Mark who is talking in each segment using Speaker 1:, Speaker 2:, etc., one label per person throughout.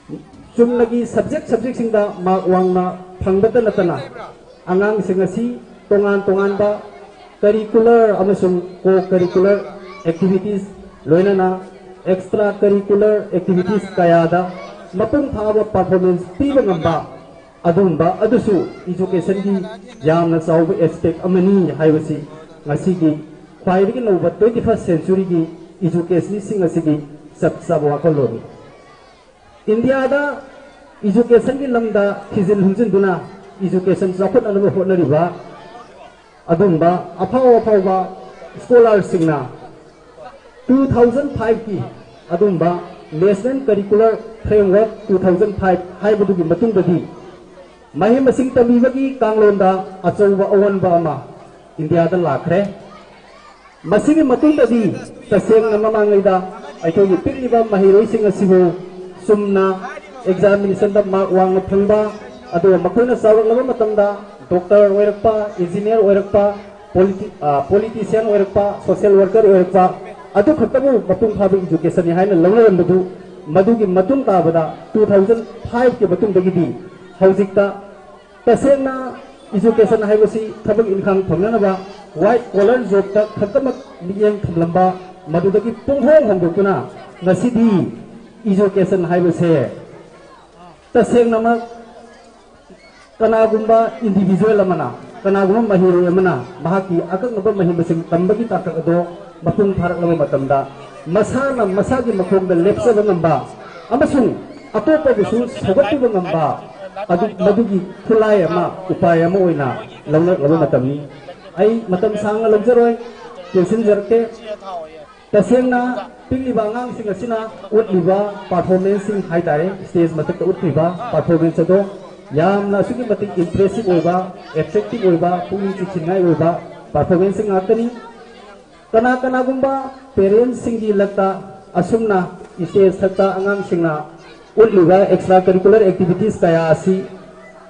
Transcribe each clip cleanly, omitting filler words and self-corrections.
Speaker 1: चुमनगी subject सिंगदा mark वांगना फंगबत नतना अंगांग सिंगसी तोंगान तोंगान बा curricular अमसुंग को करिकुलर एक्टिविटीज लोइनना एक्स्ट्रा करिकुलर एक्टिविटीज कयादा मपुंग फाबा परफॉर्मेंस पीबा ngamba adumba adusu education gi yamna chawba aspect amani haibasi ngasi gi khwaidagi noba 21st century gi education sing asigi sab wakoloni India da education gi lamda khizin hunjin duna education chakot anu honari ba adumba apawa scholar singna 2005 ki adumba national curricular framework 2005 haibadu gi matung dadi mahi masing tamibagi kanglonda achauba awanba ama India da lakhre masigi matung dadi taseng na mamangaida aitoi gi pikliba mahiroi sing asibo sumna examination da mark wang thangba ado makhona sawrak lama matamda doctor oirakpa engineer oirakpa politician oirakpa social worker oirakpa adu khatabu matung phabi education ni haina lawran du madugi matung ta bada 2005 ke matung dagi di haujikta tasena education haibasi thabak income thomna ba white collar job ta khatamak niyeng thamlamba madudagi punghong hongdukuna ngasidi education haibase tasena ma kanagumba individual amana kanagumba mahiro amana mahaki akaknaba mahibasing tambagi takak ado matung pharak lama matamda masana masagi makhongda lepsaba ngamba amasung atopa gusu sagatiba ngamba adu madugi khulai ama upay ama oina lawna lama matamni ai matam sanga lawjaroi question jarte tasengna pingliba ngang singasina utliba performance sing haitare stage matak utliba performance ado yamna sugi matik impressive oiba attractive oiba puni chichingai oiba performance sing atani kana gumba parents singi lakta asumna stage thakta angang singna utliba extracurricular activities kaya asi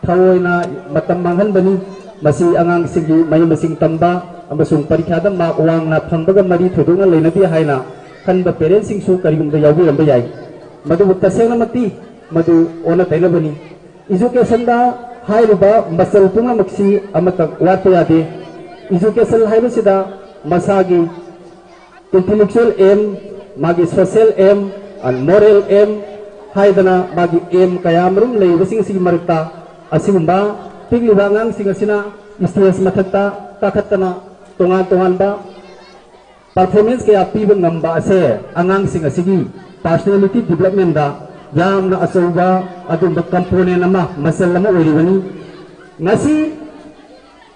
Speaker 1: thawoina matam manghan bani masi angang singi mai masing tamba amasung parikha da mark wangna phangbaga mari thudunga leinadi haina kanba parents sing su karigumda yawi ramba yai madu tasengna mati madu ona tailabani education da hairuba masal punga maksi amata watpa yade education haibasida masagi intellectual aim magi social aim and moral aim haidana magi aim kayamrum leibasing sing marta asimba pigliba ngang singasina stage mathakta kakhatana tongan ba performance kaya piba ngamba ase angang singasigi personality development da yamna asauba adumba component ama masal lama oiribani ngasi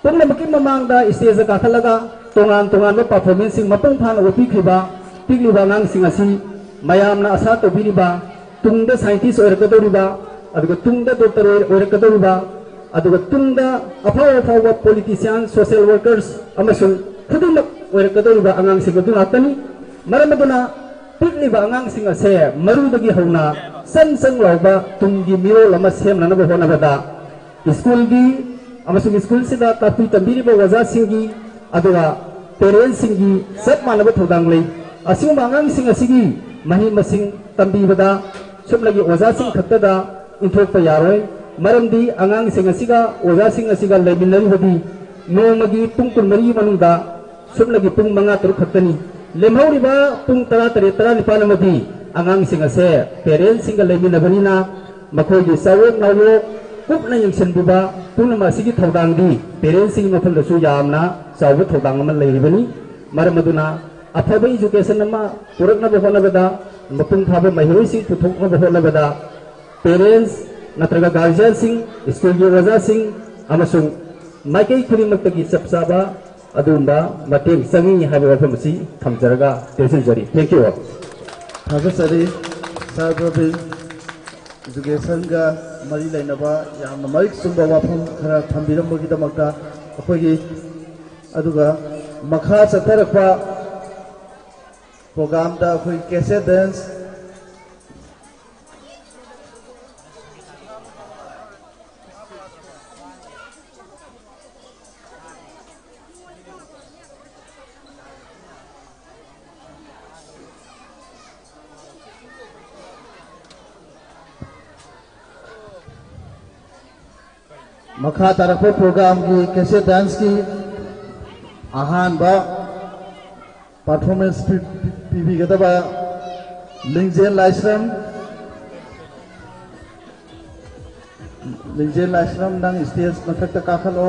Speaker 1: pungna maki mamangda stage ka thalaga tongan ba performance sing mapung phana opi khiba pigliba ngang singasi mayamna asa to biriba tungda scientist oirakadoriba aduga tungda doctor oirakadoriba aduga tungda apawa politician social workers amasung khudumak oirakadoriba angang singadu atani maramaduna pikliba angang singase marudagi hauna san lauba tunggi miro lama sem nana bahona bada school gi amasung school sida tapi tambiri ba waza singi aduga parents singi sat manaba thodang lei asing mangang singasigi mahi masing tambi bada sum lagi waza sing khatada inthok pa yaroi maramdi angang singasiga waza singasiga leminari hodi no magi pung kun mari manungda sum lagi pung manga tur khatani lemhauriba pung tara tare tara nipana madi angang singase parents singa leminabarina makhogi sawok nawo kupna yangsen buba pungna masigi thodang di parents sing mathal da su yamna sawu thodang man leibani maramaduna aphaba education nama purakna bahona bada mapung phaba mahiroi sing puthokna bahona bada parents natraga guardian sing school gi waza sing amasung maikai khurimaktagi sapsaba adumba mateng sangi haiba wafamsi thamjaraga tesinjari thank you
Speaker 2: Hagasari Sababin education ga mari lainaba yamna marik sumba wafam khara thambirambogi damakta akogi aduga makha chatharakpa program da khoi cassette dance मखा Tarak programme की कैसे dance की अहानबा performance पीबीगदबा लिंगजेन Laishram नंग stage मथक काखलो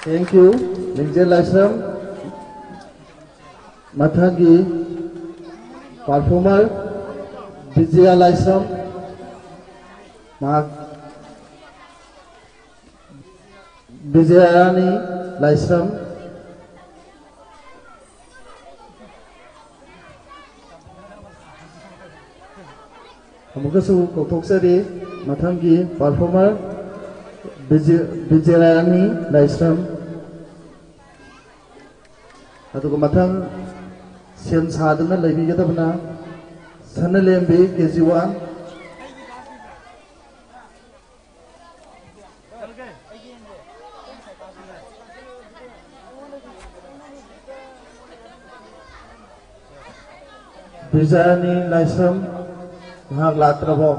Speaker 2: Thank you. Lingjel Laisram. Mathagi performer Vijaya Laisram. Vijayarani Laisram. Amukasu koktoksari mathangi performer Vijayarani Laisram. Aduga mathang sian sadana lebigadabna Sanalembi KG1. Vijayarani Laisram Hak Latrabo.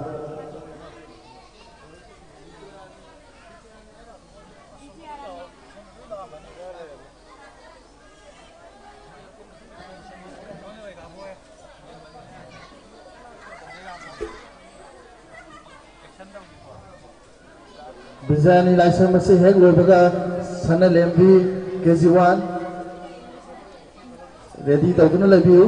Speaker 2: Vijayarani Laisram asi hek loibaga Sanalembi KG1 ready tawduna labiu.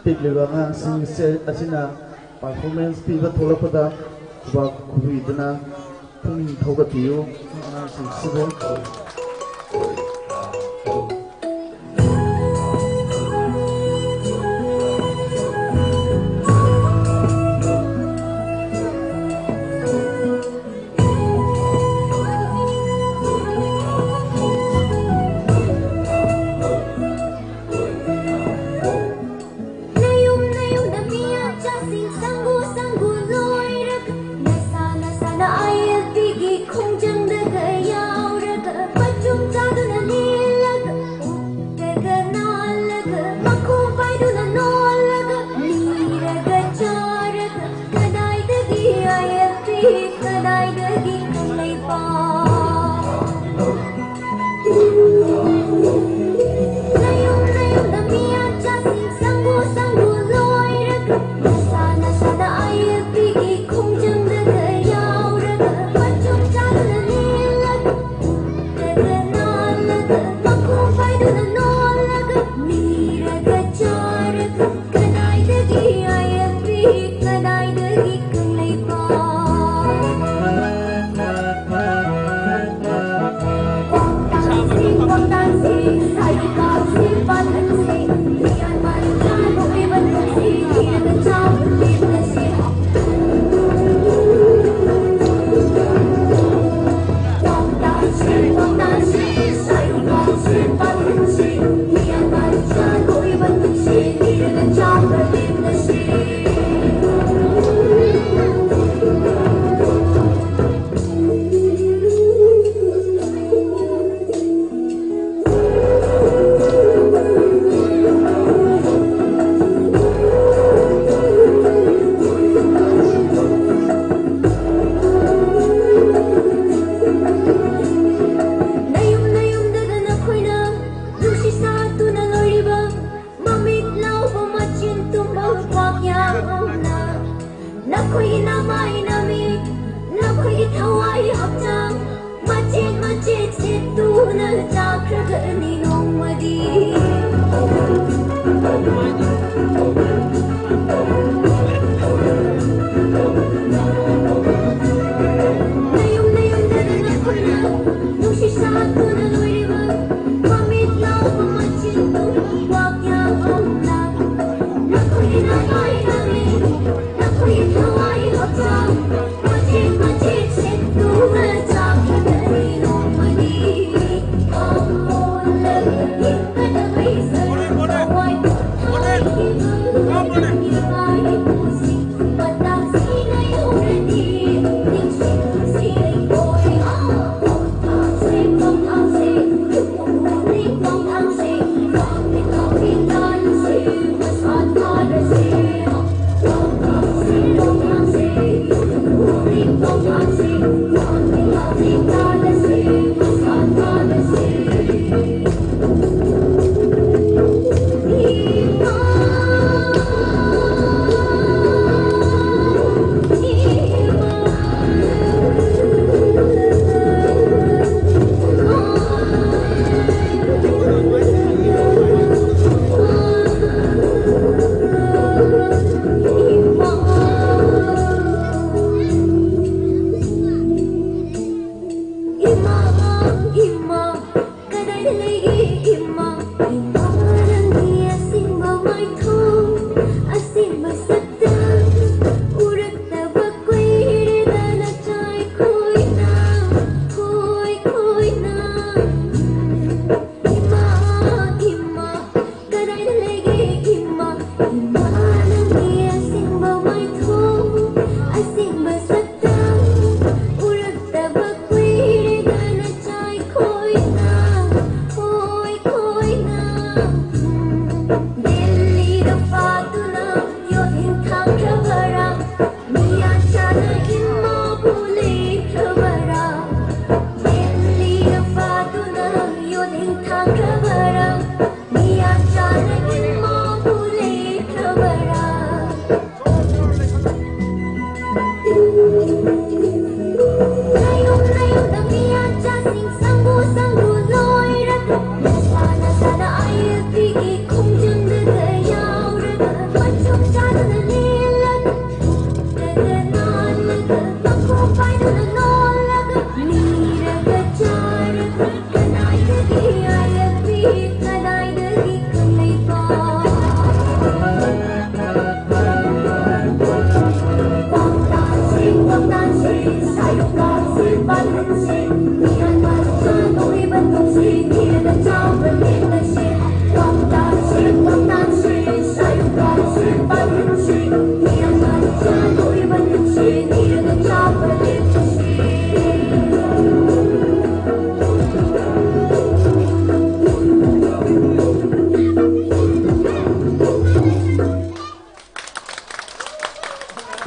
Speaker 2: Tiglibanga sing asina performance piba tholapada ba khuidna thung thogatiyo sing sibo.
Speaker 3: See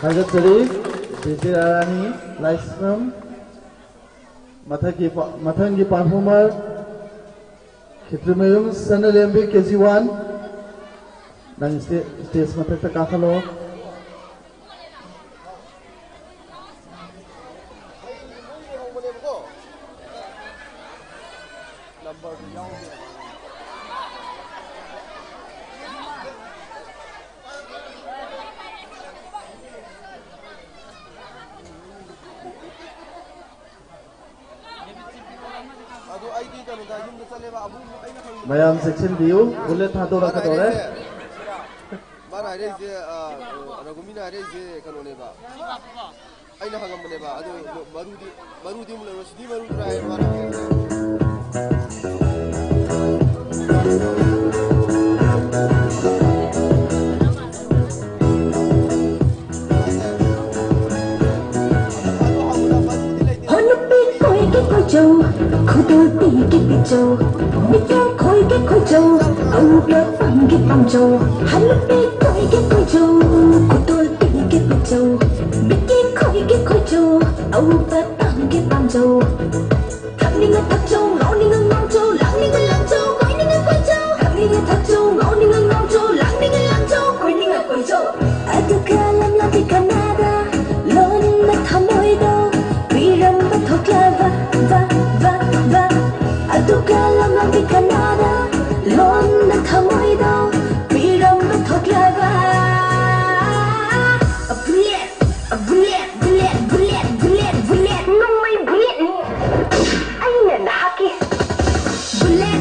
Speaker 2: Hagatari, Vijayarani, Laisram, Mathangi performer, Kitrumayum, Sanalembi, KG1, dan stage Mathata Kakalo. Mayam section view, bullet hadora kadore.
Speaker 3: Mana ada je, Ragumina ada je kan oleh ba. Aina hagam boleh ba. Aduh baru di mulai Rosidi baru try mana.
Speaker 4: Châu, khu tôi bị châu, biết cái châu, ông đỡ bằng cái châu, hắn biết cái châu, khu tôi bị châu, biết cái châu, ông đỡ bằng cái châu, thằng đi ngang thắt châu, ngõ đi ngang ngang châu, lăng đi ngang lăng châu, quay đi ngang quay châu, thằng đi ngang thắt châu, ngõ đi ngang ngang châu, lăng đi ngang lăng châu, quay đi ngang quay châu, Ataka lam la di Canada, lon na thamoy do, biram ba thokla va. Ataka lam la di Canada, lon na thamoy do, biram ba thokla va. A bullet, no may bullet ni. Ay na nahaki. Bullet.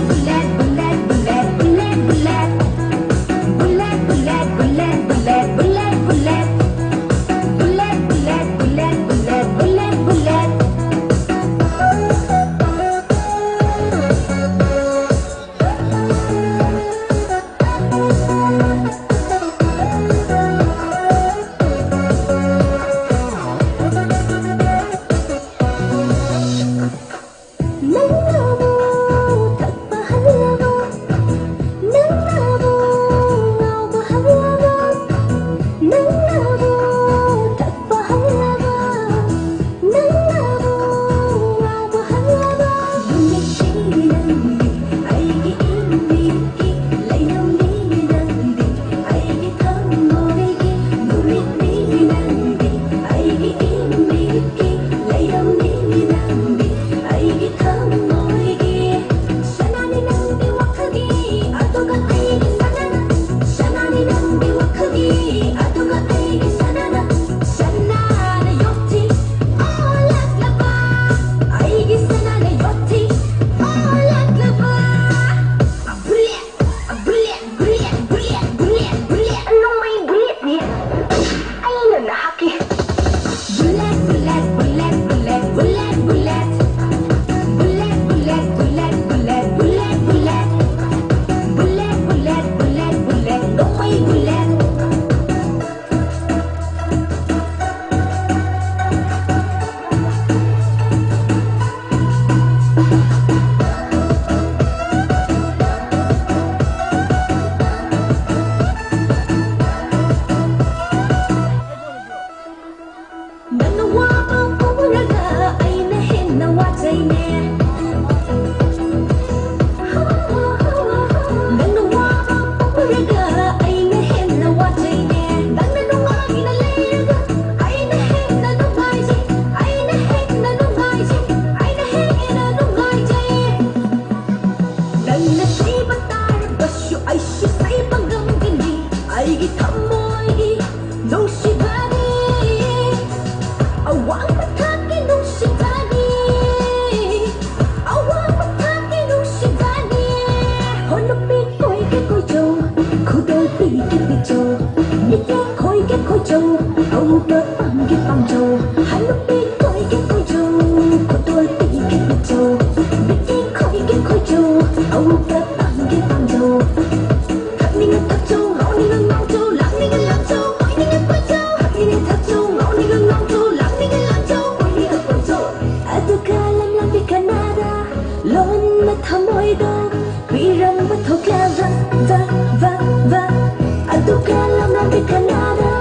Speaker 4: Canada,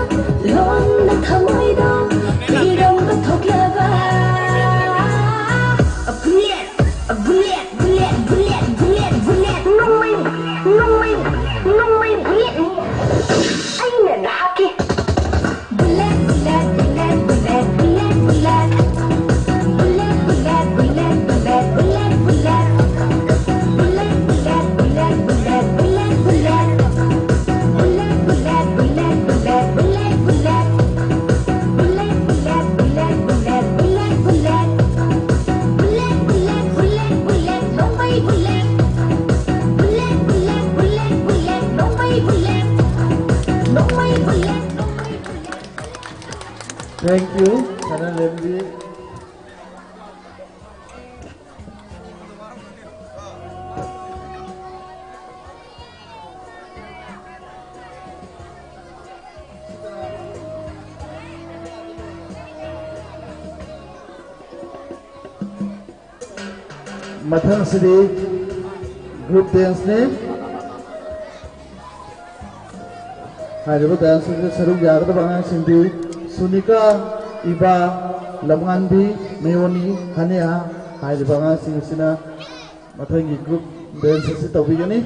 Speaker 4: lon na thamoy haki. Bulat, bulat, bulat, bulat, bulat, bulat. Bulat, bulat, bulat, bulat, bulat, bulat. Bulat, bulat, bulat, bulat, bulat, bulat. Bulat, bulat, bulat, bulat, bulat, bulat. Bulat, bulat, bulat, bulat, bulat, bulat. Bulat, bulat, bulat, bulat, lombai bulat. Bulat, bulat, bulat, bulat, lombai bulat. Lombai bulat, lombai bulat.
Speaker 2: Thank you, Sana Lembi. Mathang Sidi Group Dance ne Hariba dance ne saruk yagda bangang sindi Sunika Iba Lamangandi Meoni Hania Hariba bangang sindi sina Mathang Group Dance si tawbigani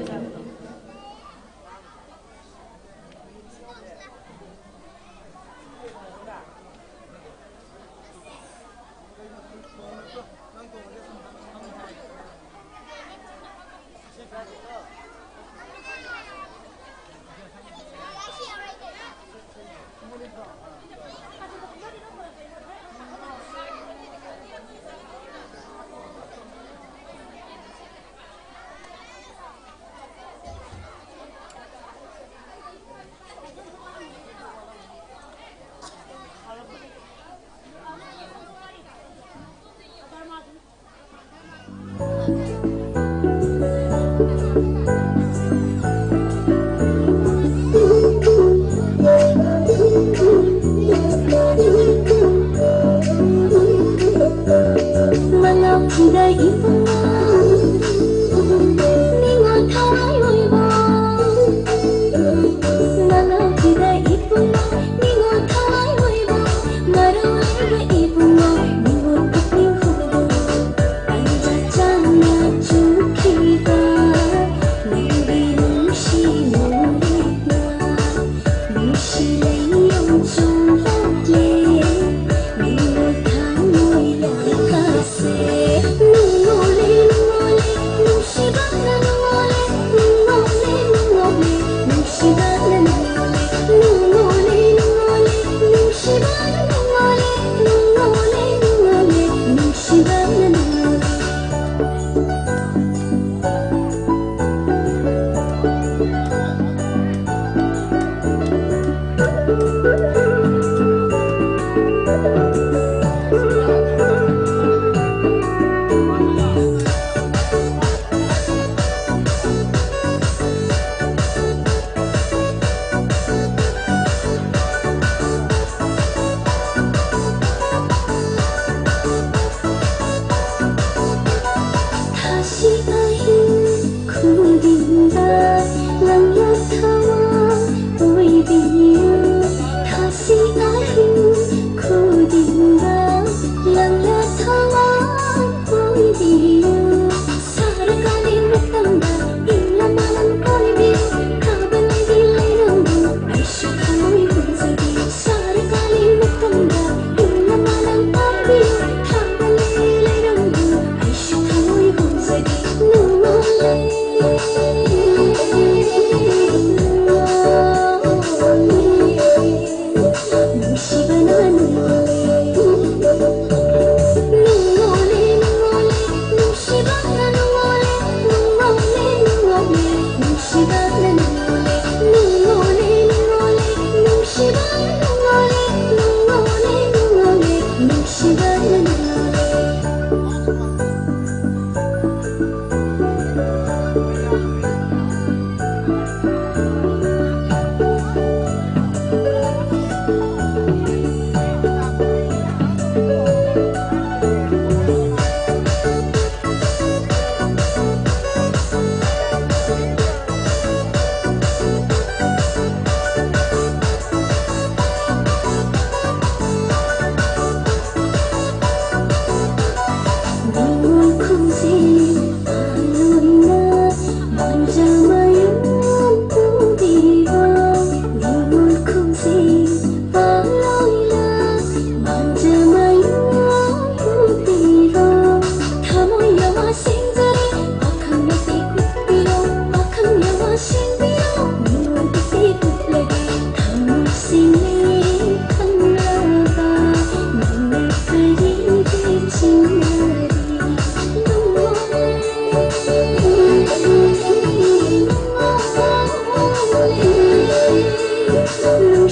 Speaker 4: Malam tidak ibu Ningon thawai hoibo Malam tidak ibu Ningon thawai hoibo Marawai ibu Ningon kuping hubo Anja chana chukhiba Nuri nushi nurina Nushi layong chulate Ningon thawai lakase Nungole nungole Nushibana nungole Nungole nungole Nushibana nungole Nungole nungole Nushibana nungole Nungole nungole Nushibana nungole 다시 아힌 구린다 랑야타와 보이비유 다시 아힌 구린다 랑야타와 보이비유 살아가는 묵당다 일라만한 보이비유 가방을 빌리는 아이쇼타노이 분석이 살아가는 묵당다 일라만한 보이비유 가방을 빌리는 아이쇼타노이 분석이 눈물래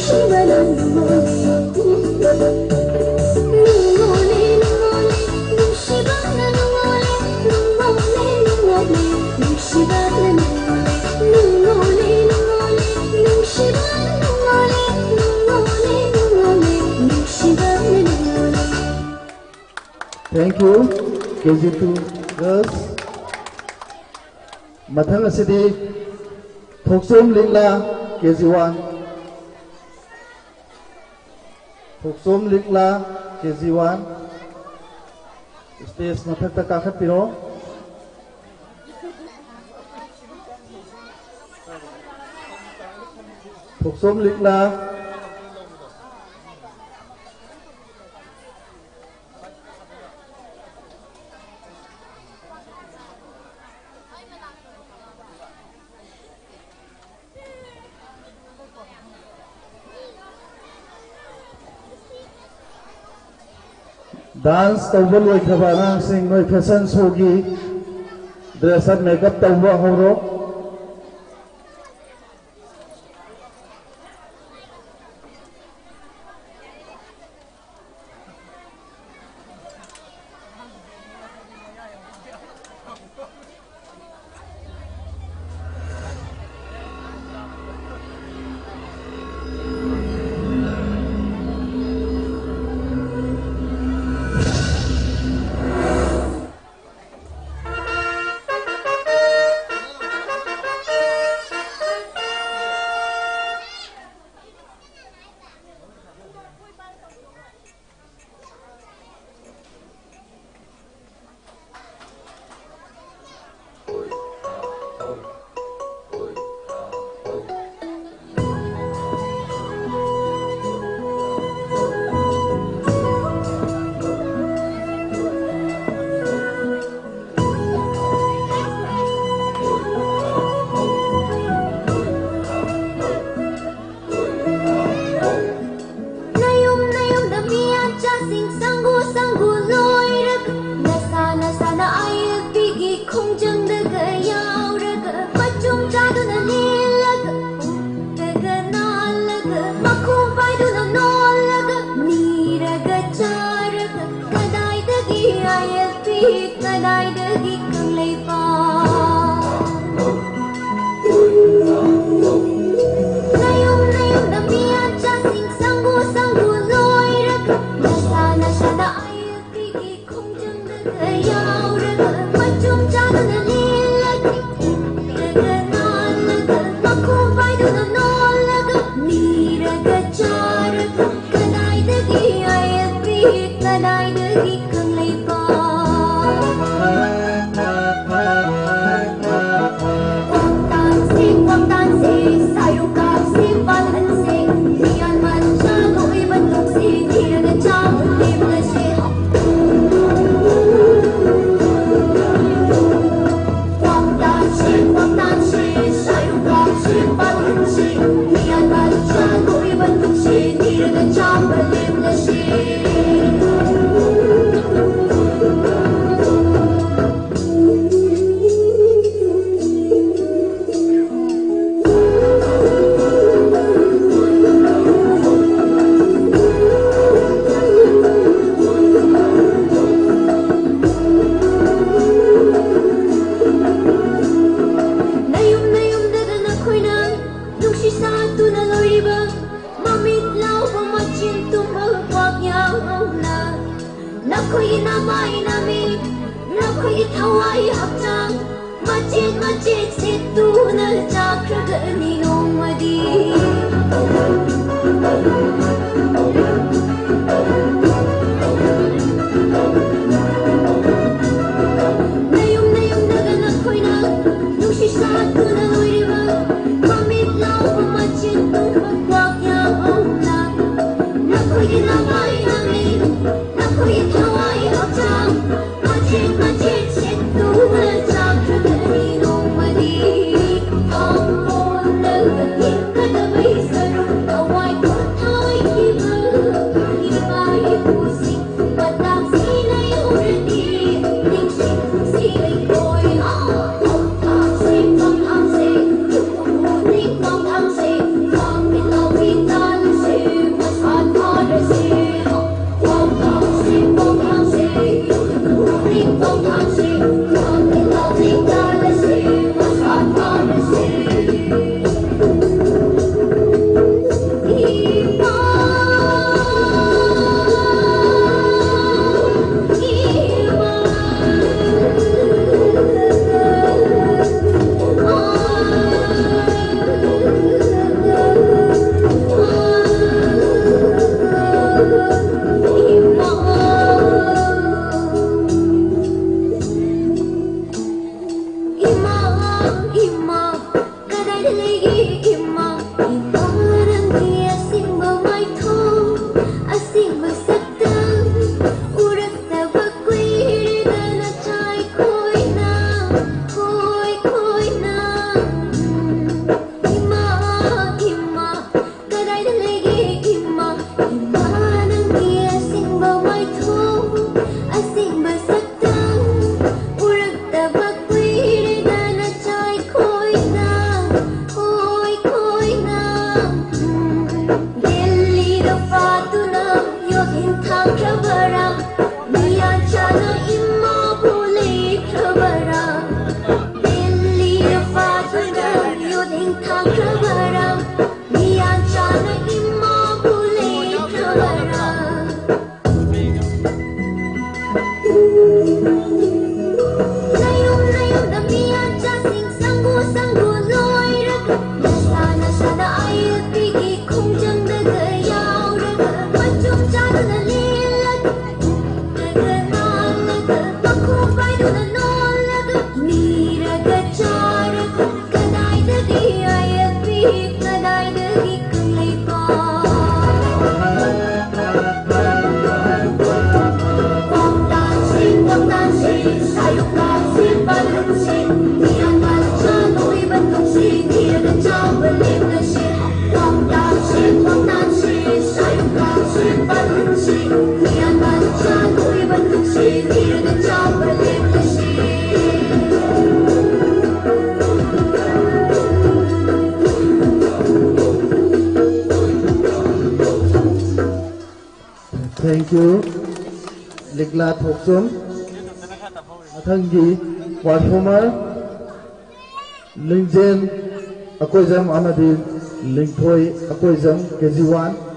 Speaker 4: 누시바나 누모레 누시바나 누모레 누시바나 누모레 누시바나
Speaker 2: Thank you, KG2 girls. Mathang asidi Thoksom Lingla KG1. Thoksom Lingla KG1. Stage mathak ta kakhat piro. Thoksom Lingla dance tawba loi khaba nang sing noi fashion show gi dress up makeup tawba horo
Speaker 4: Oh
Speaker 2: Thank you. Likla Thoksum. Mathanggi performer Lingjen Akoijam Amadi Lingthoi Akoijam KG1.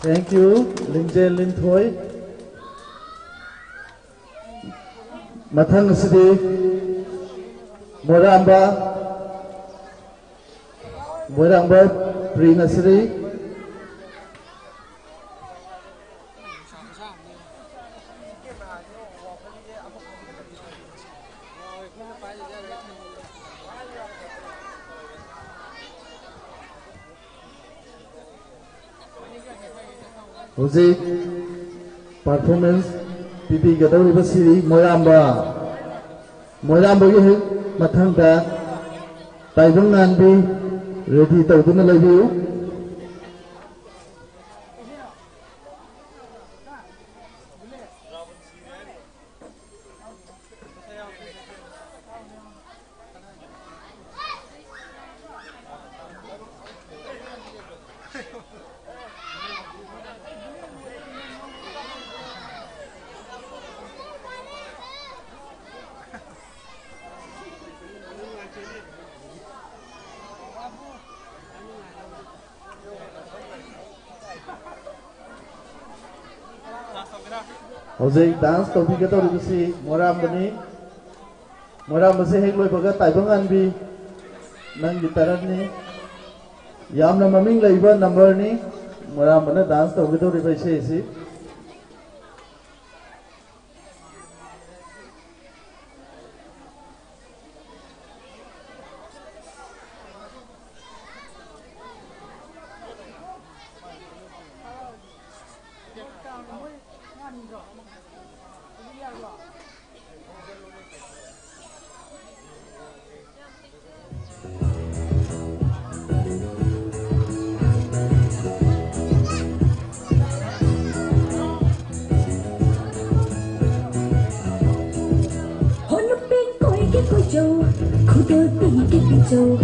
Speaker 2: Thank you, Linjen Linthoi. Mathang Sidi Moramba Pre-Nursery. Hojik performance pipi gadau riba siri Moiramba gi mathang da taibang nanbi ready tawduna labiu. Hojik dance topi ka tawri bisi Moramba se hek loi baga taibang anbi nang gitaran ni yamna maming laiba number ni Moramba na dance topi tawri bisi isi.
Speaker 4: châu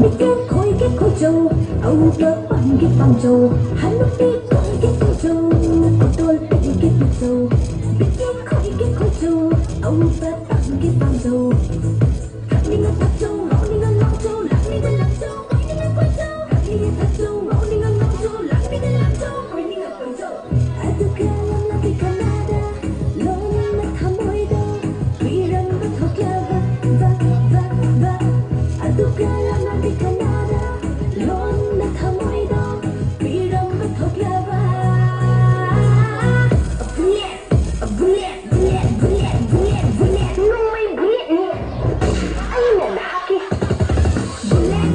Speaker 4: biết cái khối châu ông đỡ bằng cái bằng châu hắn lúc đi coi cái khối châu của tôi bị cái châu biết cái khối châu ông đỡ bằng cái bằng châu hắn đi ngang tháp châu họ đi ngang long châu lặng đi ngang làm châu quay đi ngang quay châu hắn đi ngang tháp châu họ đi ngang long châu lặng đi ngang làm châu quay đi ngang quay châu Adukan lagi Kanada lona tamoido bilang bertokya ba Adukan lagi Kanada lona tamoido bilang bertokya ba bulet nung may bulet ni ay nalaki bulet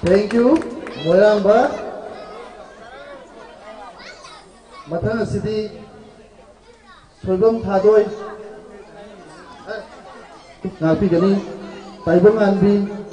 Speaker 2: Thank you. Moyang ba? Mathang asidi Soibam Thadoi Ngapi gani Taibang Anbi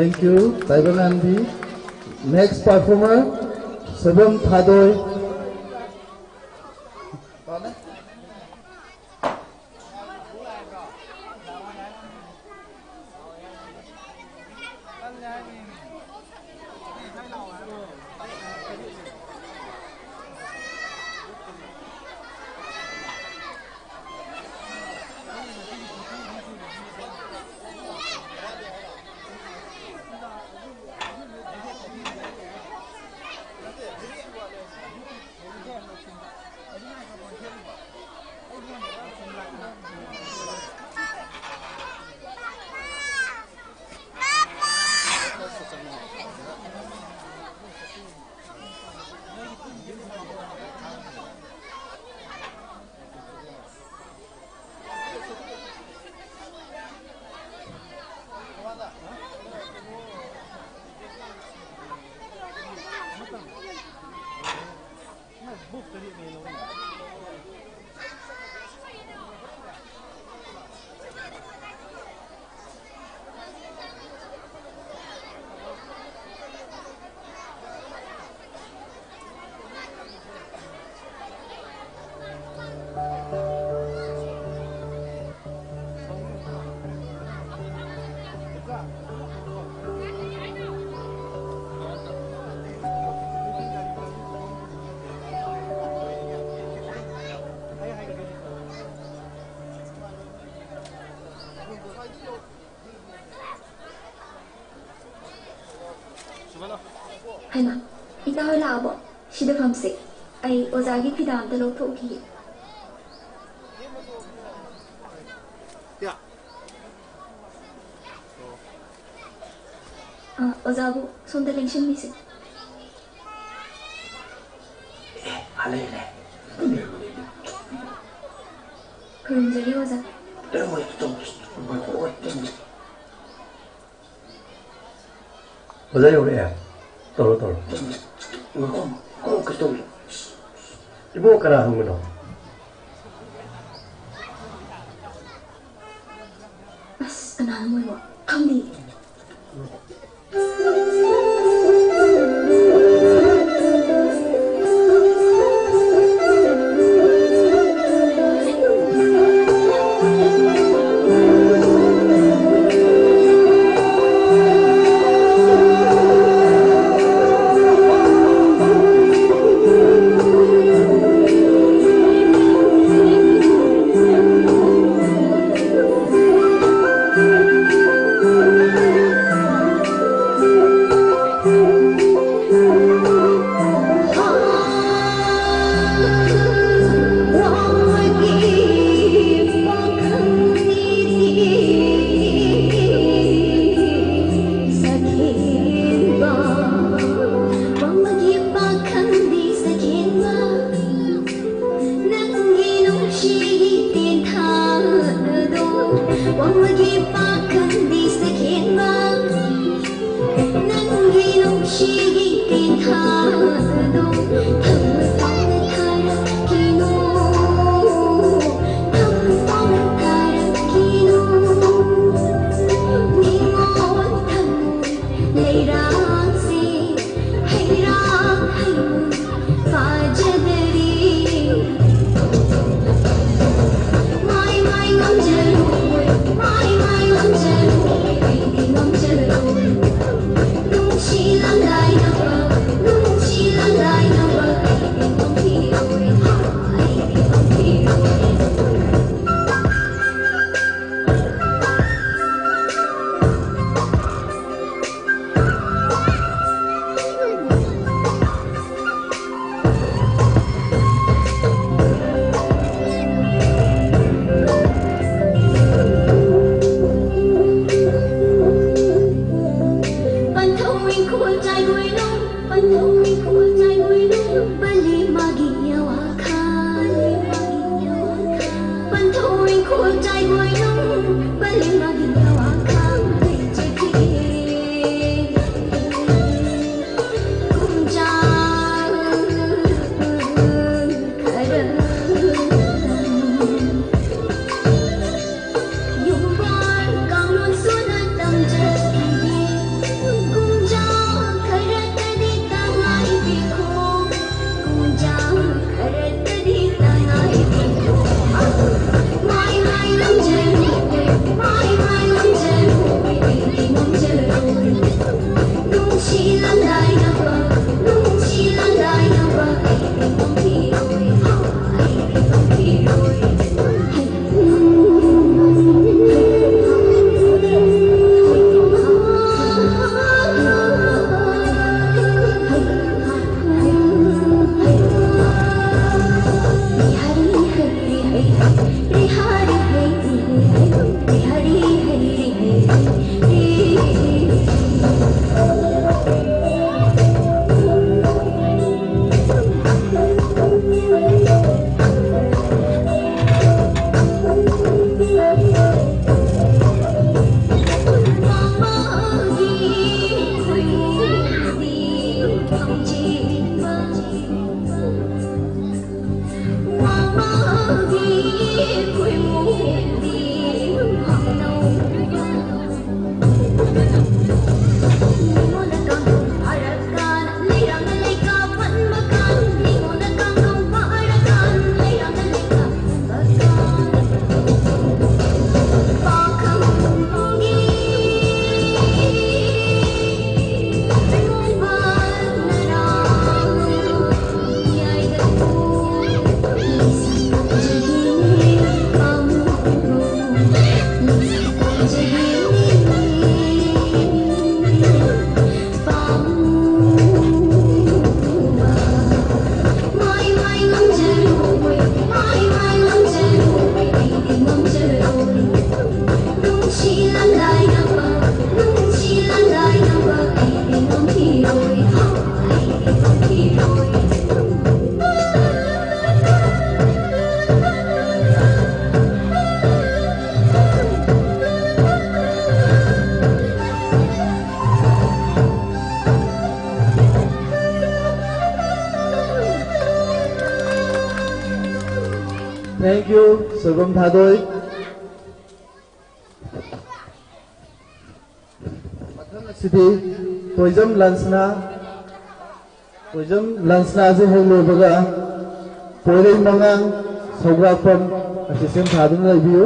Speaker 2: Thank you, Taibang Andy. Next performer, Sabam Thadoy.
Speaker 4: Hay mà, ita hơi lao bỏ, chỉ được phẩm sĩ. Ai ở gia cái phi đàn ta lâu thổ kỳ. Ở gia bộ, xuân ta lên chân mi sĩ. 그럼 이제 이거자.
Speaker 5: 어제 요래 떨어 그또 이거 가라 하면 너
Speaker 4: Mas, anahan mo yun. Kambi.
Speaker 2: Thank you, Sogom Thadoi. City, Toizam Lansna je hello baga. Poiring mangang Sograkpam asisem thadun review.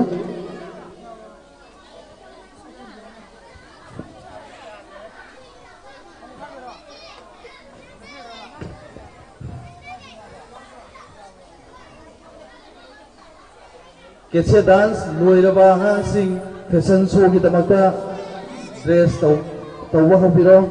Speaker 2: Ketsia dance loiraba sing fashion show ki damakta dress tawwa hobiro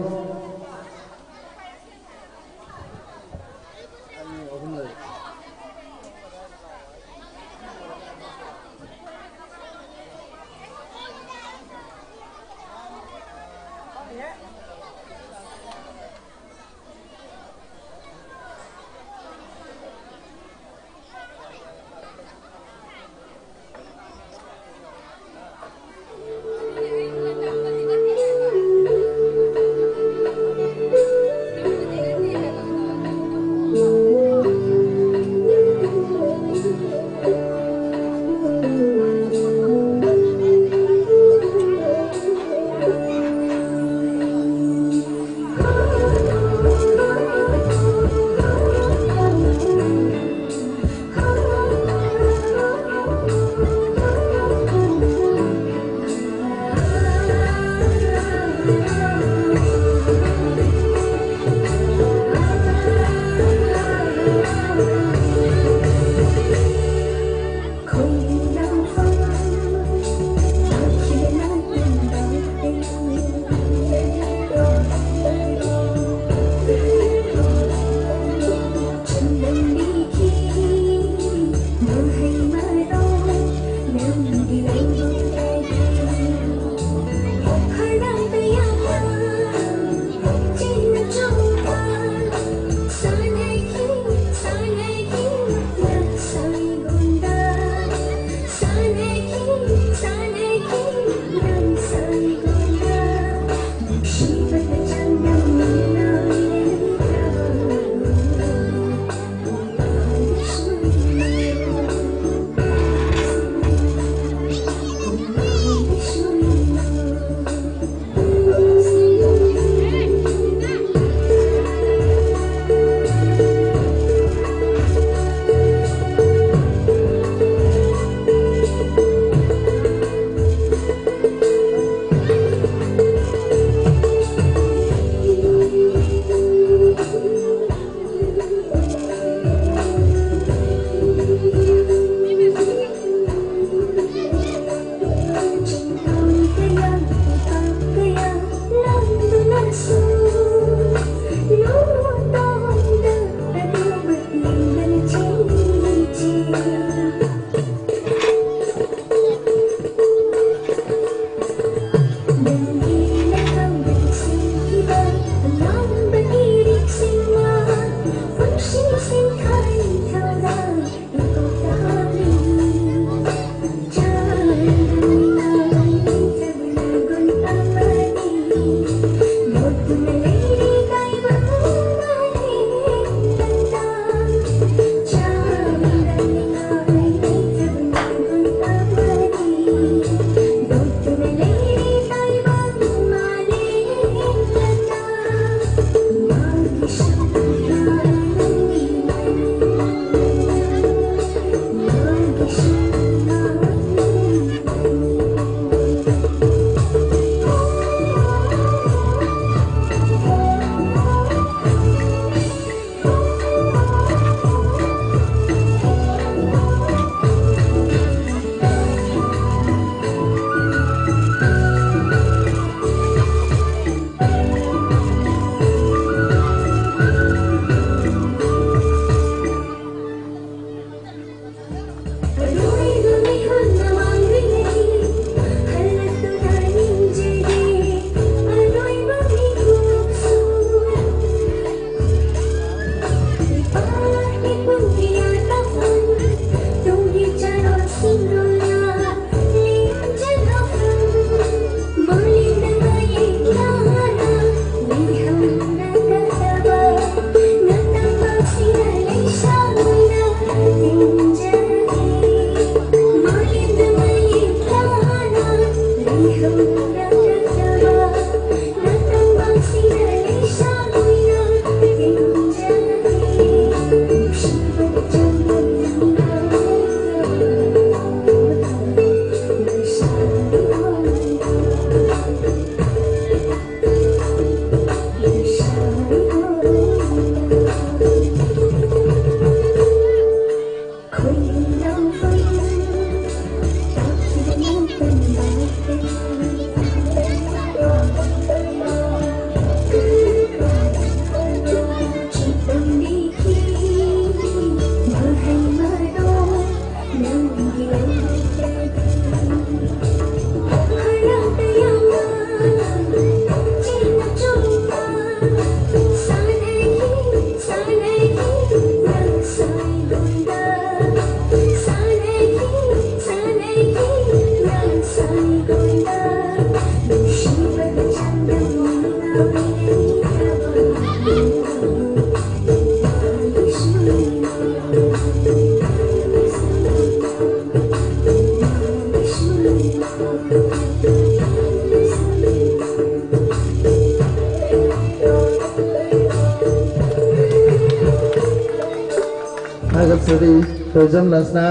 Speaker 2: थागतसरी तोजम लसना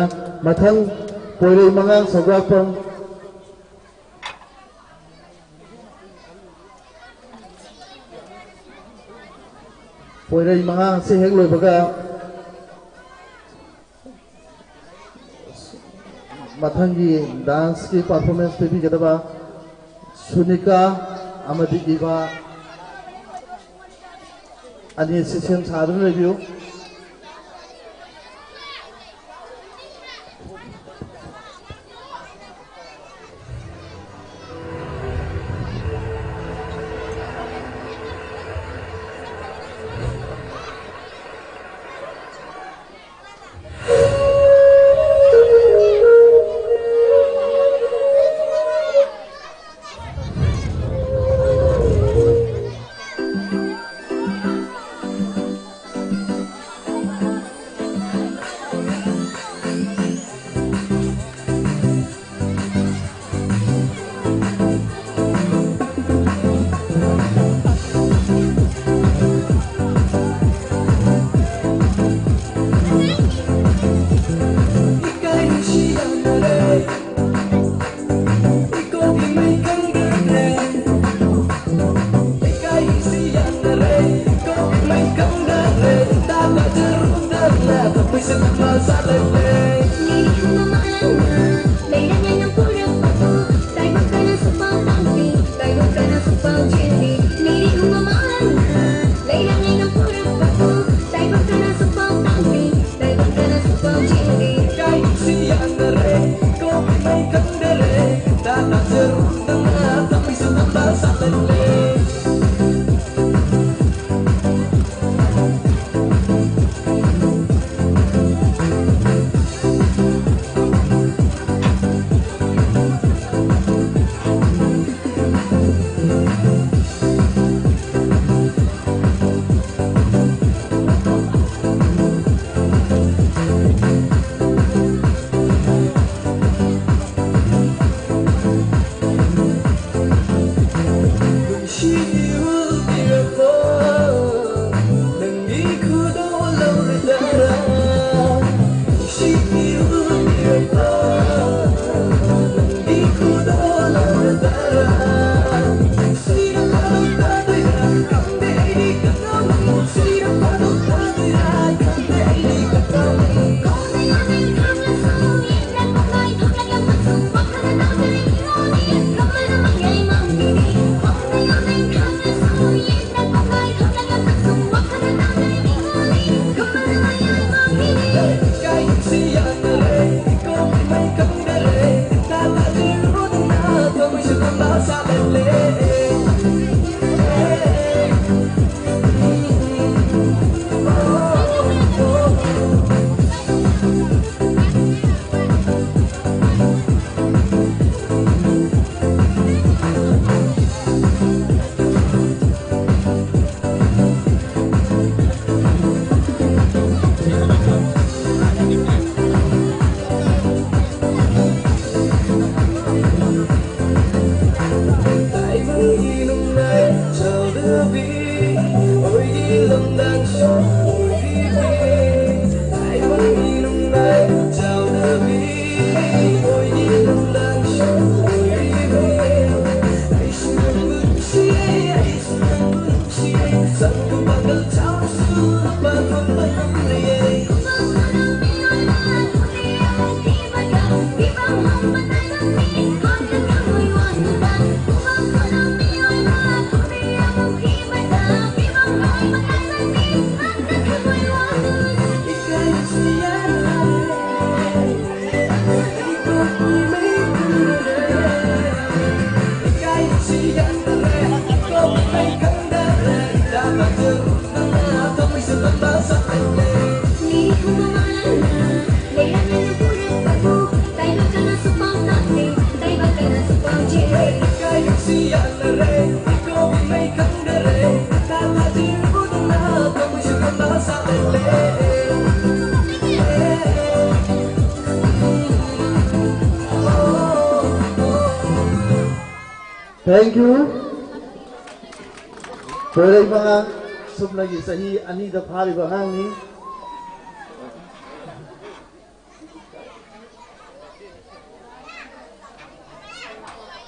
Speaker 2: मथंग पोइरै मंगांग सौगापम पोइरै मंगांग से हेक लोइबगा मथंगी dance की performance पे भी गदबा सुनिका अमदी इबा अनि system साधन review Thank you. Pwede mga sub lagi sa hi ani da phari ba hang ni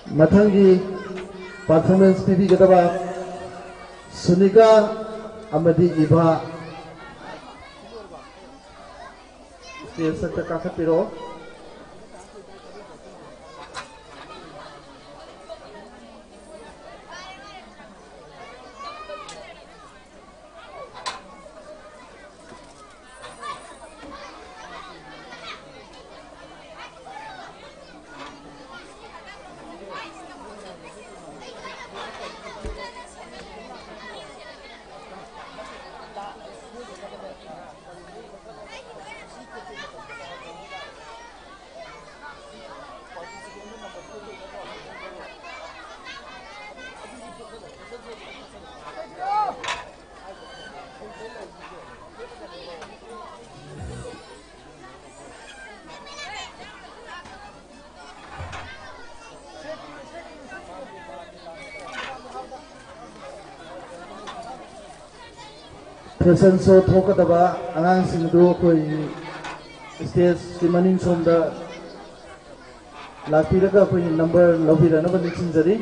Speaker 2: Mathangi performance pibigedaba Sunika amadi Iba stage sakta kakapiro. Fashion show thokadaba angang singdu koi stage simaning somda lakpiraga koi number lobirana bani chinjari.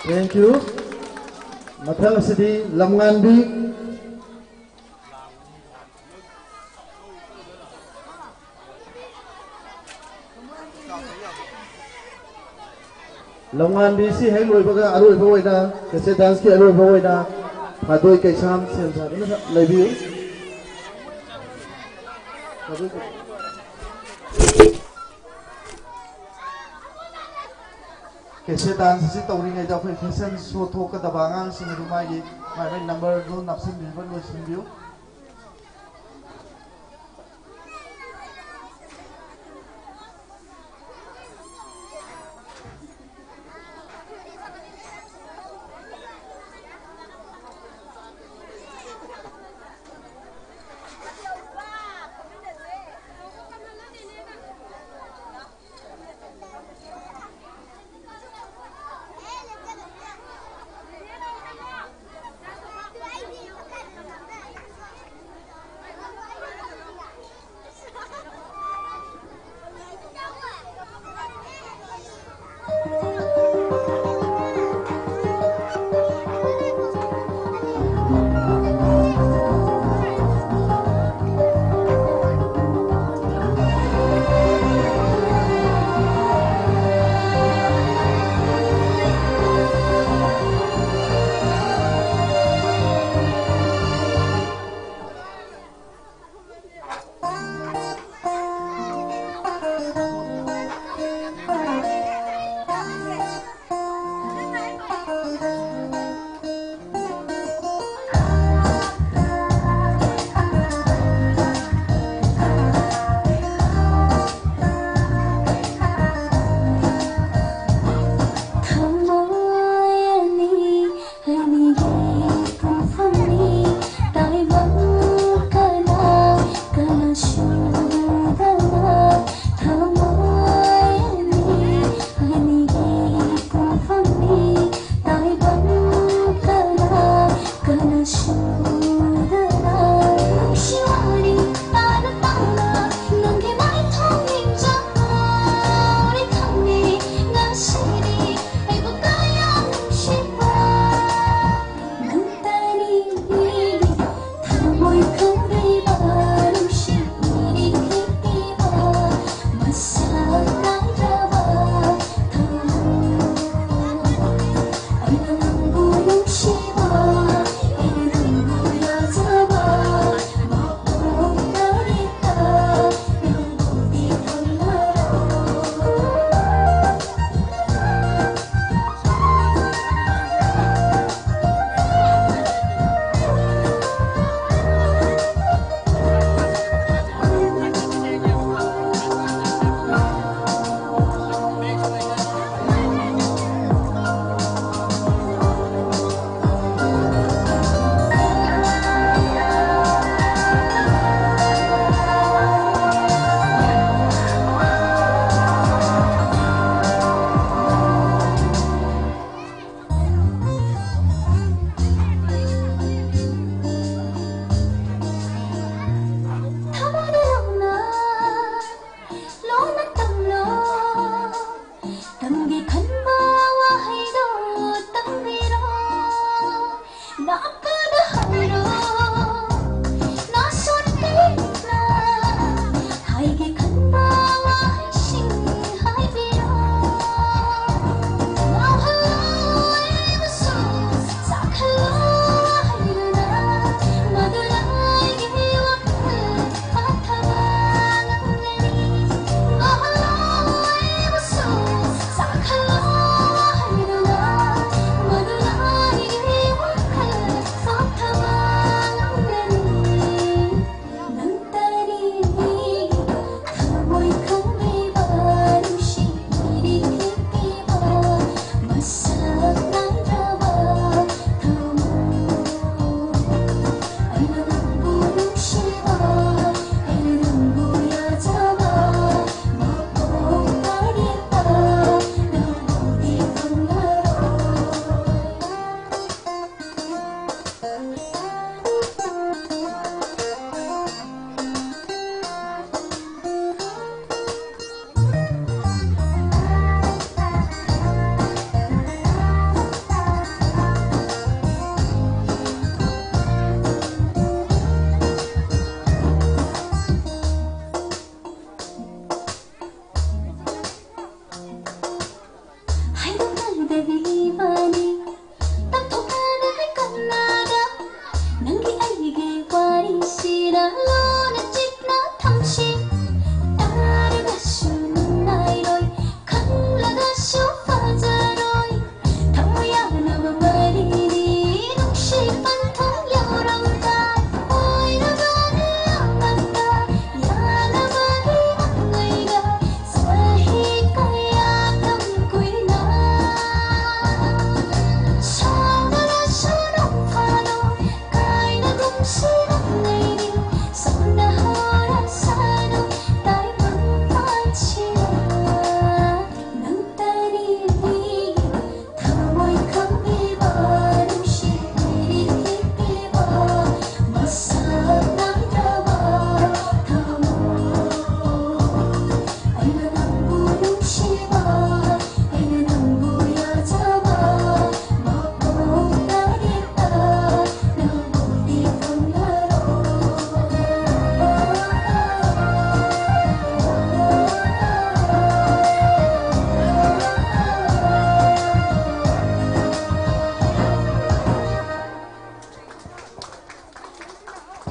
Speaker 2: Thank you. Mathang asidi lamngan bi. Lamngan bi si hai loi baga aroi bawai na kese dance ki aroi bawai na phadoi kai sam sem sa na lebi. Kese dance si tawri ngai da phai fashion show tho ka dabangang sing rumai gi mai number do napsin bi ban lo sim biu.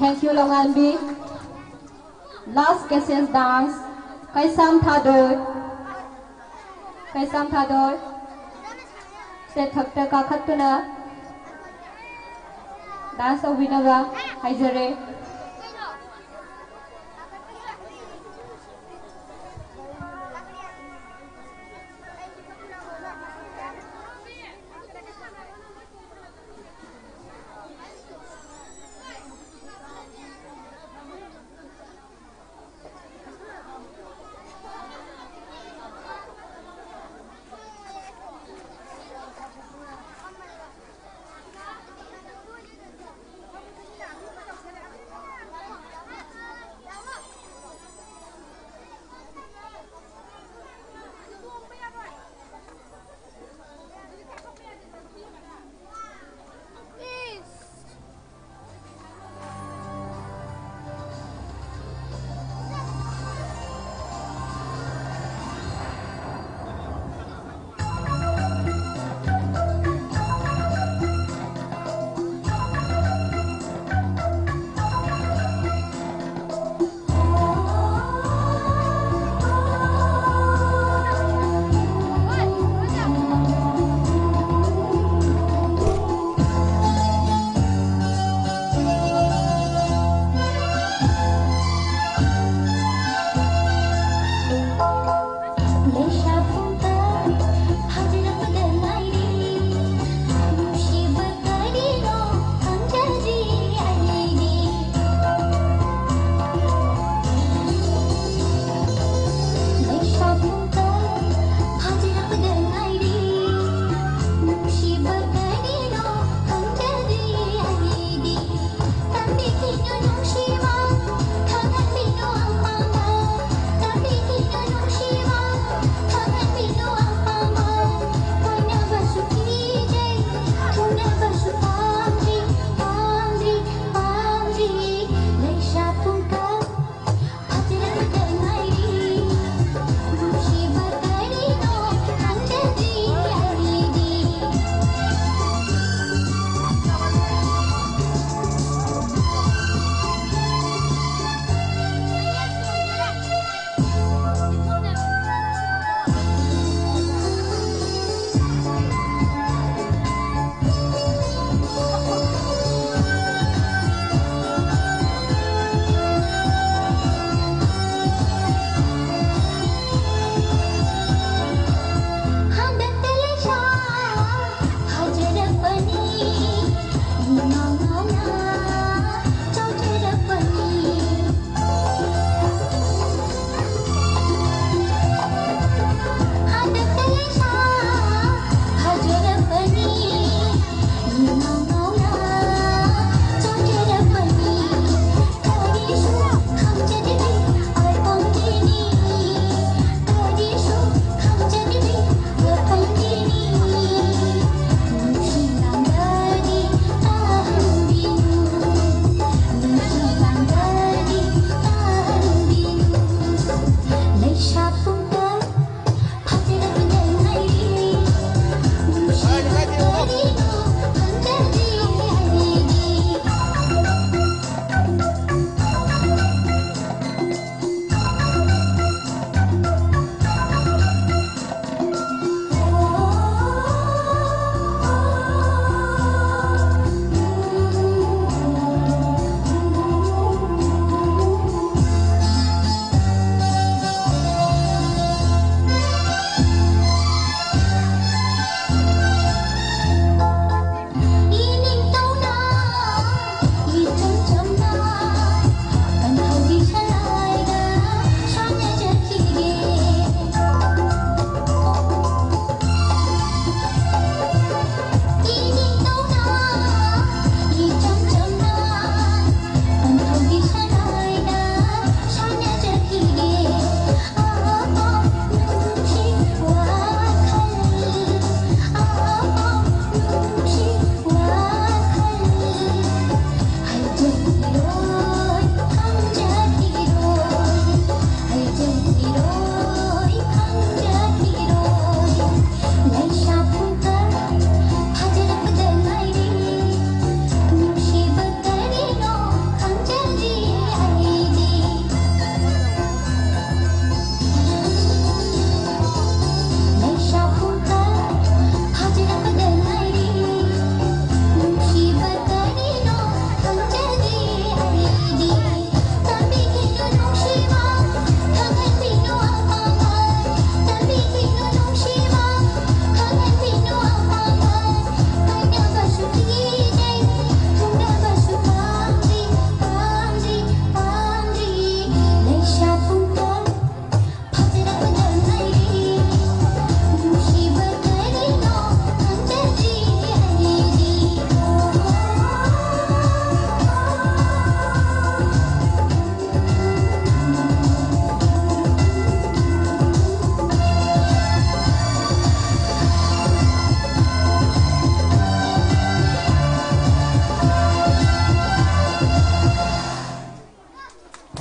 Speaker 6: Thank you Long An Bi. Last Cassius dance. Kaisam Thadoi. Set Thakta Kakatuna. Dance of Vinava. Haizare.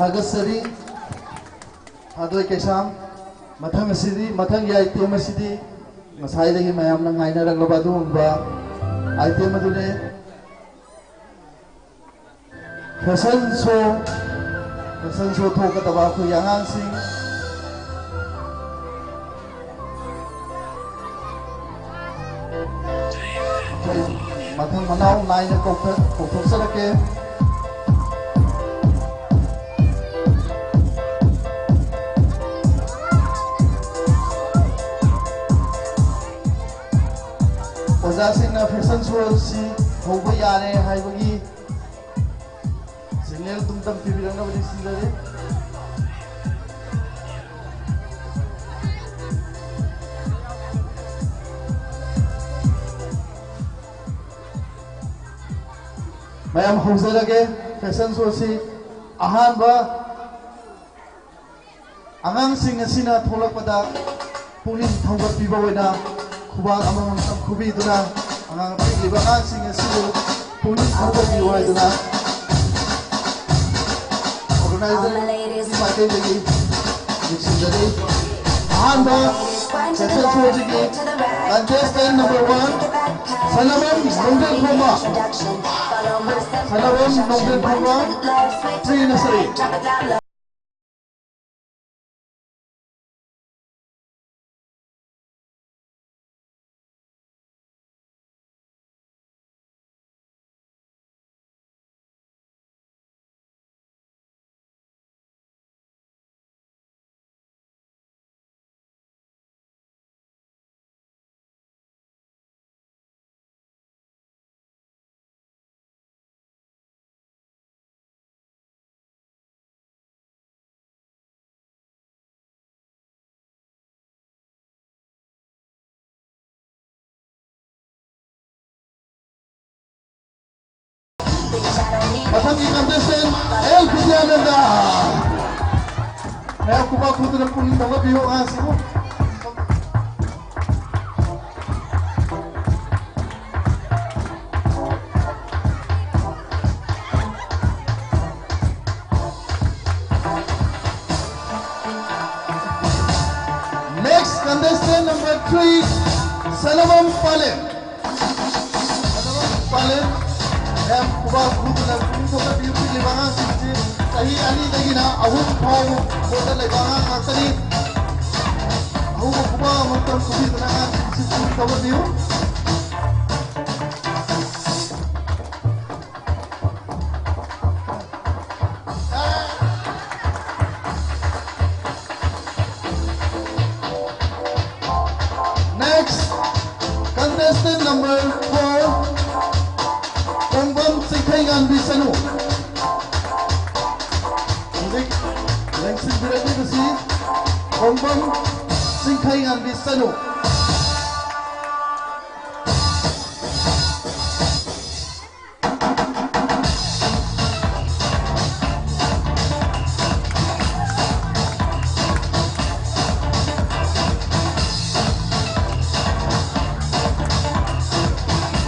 Speaker 2: Hagasari, Hadoi Kesam, Mathang Sidi, Mathang Item City, Masai Mayam Naina Rabadu, Item Adune, Fashion show talk about Yang Sing. Mathang Manau, Nine Cook Sarake. Ozasina fashion show si hoba yare haibagi signal tumtam pibiranga badi sindare mayam hozarage fashion show si ahanba angang sing asina tholakpada punin thawgat piba oina Kubang amang kubi itu na ang pilibangan singa siyo punin ako biwa itu na organizer di pakai lagi mixing jadi anda session show jadi contestant number 1 Sanawam Nongdel Khoma Sanawam Nongdel Khoma 3 Nasari Pasang contestant El Vijayananda. Saya kuba kudu punin bawa biyo asimu. Next contestant number 3 Salomon Palem. Salomon Palem. Em kuba kudu kuda biyo libangan sih. Tahi ani lagi na ahum pau kuda libangan aksari. Ahum kuba mungkin kubi tenangan sih kuda biyo. Next contestant number 4. Kongbam Singkhaingan Bisanu. Music, Langsing Birati Basi. Kongbam Singkhaingan Bisanu.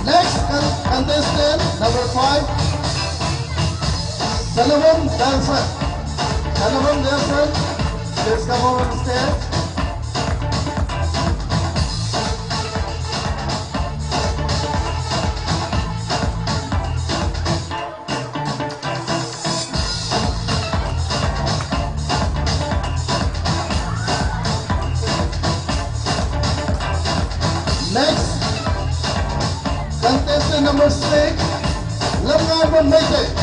Speaker 2: Next contestant number 5, Salomon Dancer. Salomon Dancer, please come on stage. Next contestant number 6, Lamngan Mete.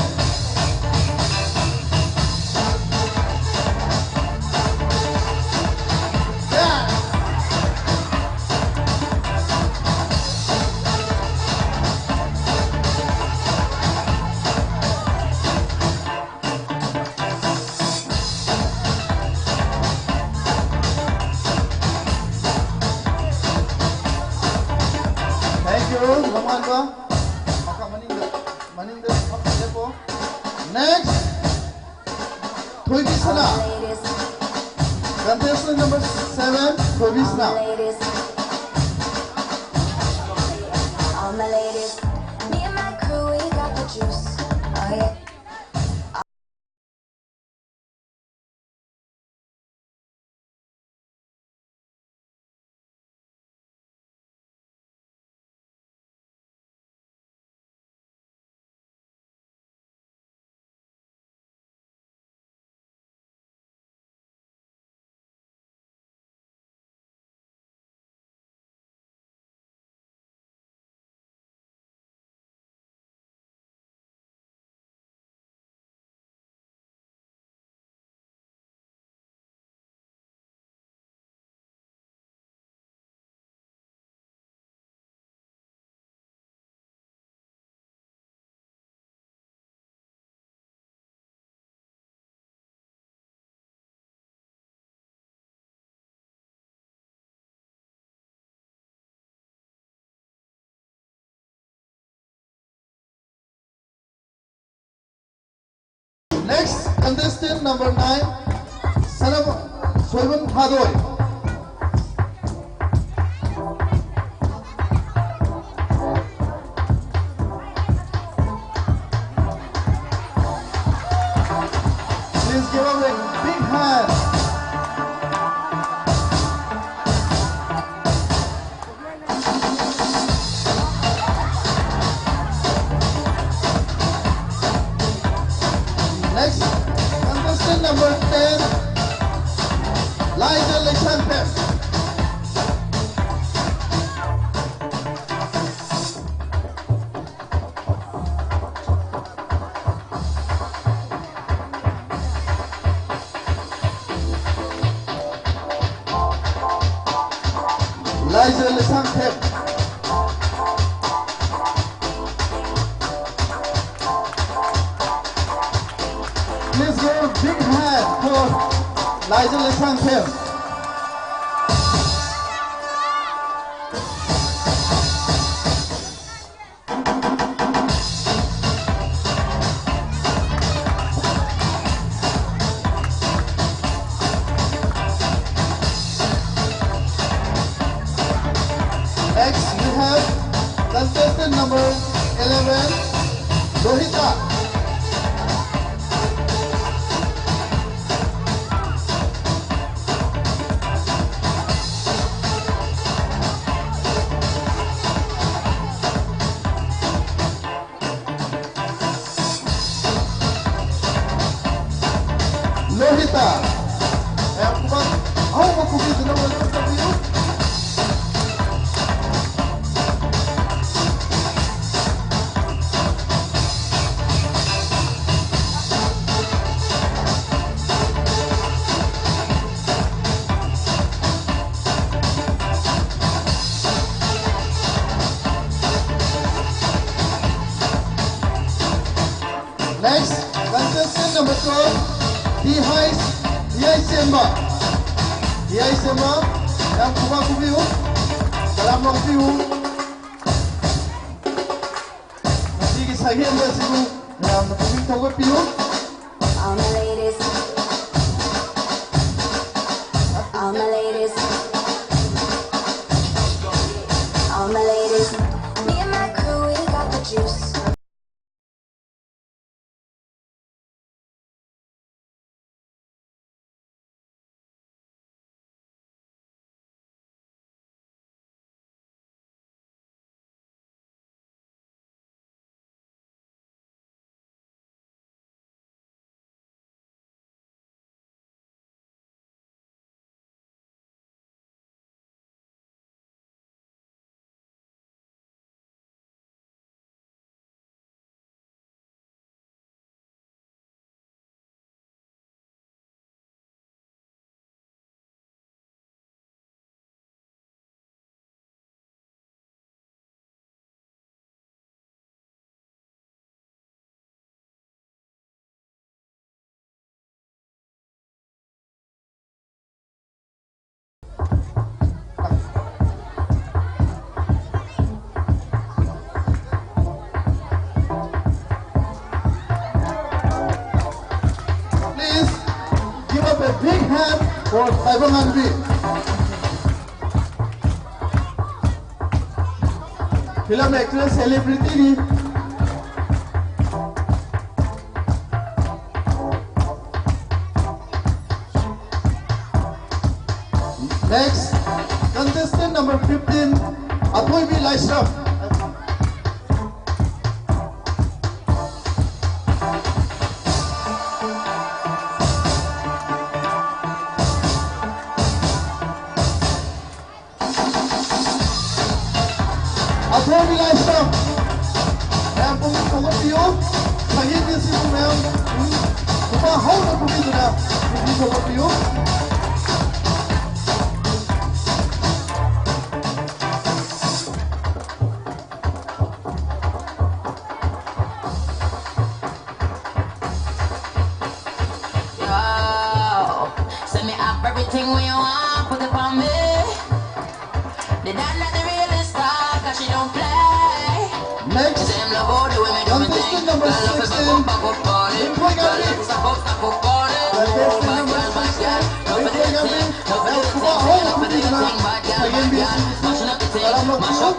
Speaker 2: Thank you, Lamngan ba? Maka maninda po. Next, Thoy Bisna. Contestant number 7, Thoy Bisna.
Speaker 4: All my ladies, me and my crew, we got the juice. Oh yeah.
Speaker 2: Next contestant number 9, Soibun Hadoy. Please give him a big hand. Next, contestant number 10, Liza Lexante. Liza Lexante. Please give a big hand for Liza Lexante. Next, we have contestant number 11, Lohita. Lohita. Ako magkukita na wala sa iyo. Next, contestant number 12, Dihai Semba. Dihai Semba, yang kumakubiu, dalam kubiu. Nanti kisahnya dia situ, yang kubiu tahu kubiu.
Speaker 4: All my ladies, all my ladies, all my ladies. Me and my crew, we got the juice.
Speaker 2: A big hand for Taibang Hanbi. Film actress celebrity ni. Next, contestant number 15, Atoy B. Laishraf. Atoy B. Laishraf. Yang punggung piu, saya ni si punggung. Cuma hau nak pergi tu dah. Punggung piu.
Speaker 7: Everything we want, put it on me. The dad not the realest star, cause she don't play.
Speaker 2: Next,
Speaker 7: Them love all the women do me thing.
Speaker 2: number 16, Linkoy Gambi. Contestant number 16, Linkoy Gambi. Now, kumahaw na kumina. Pagin BSC. Para mag-uot.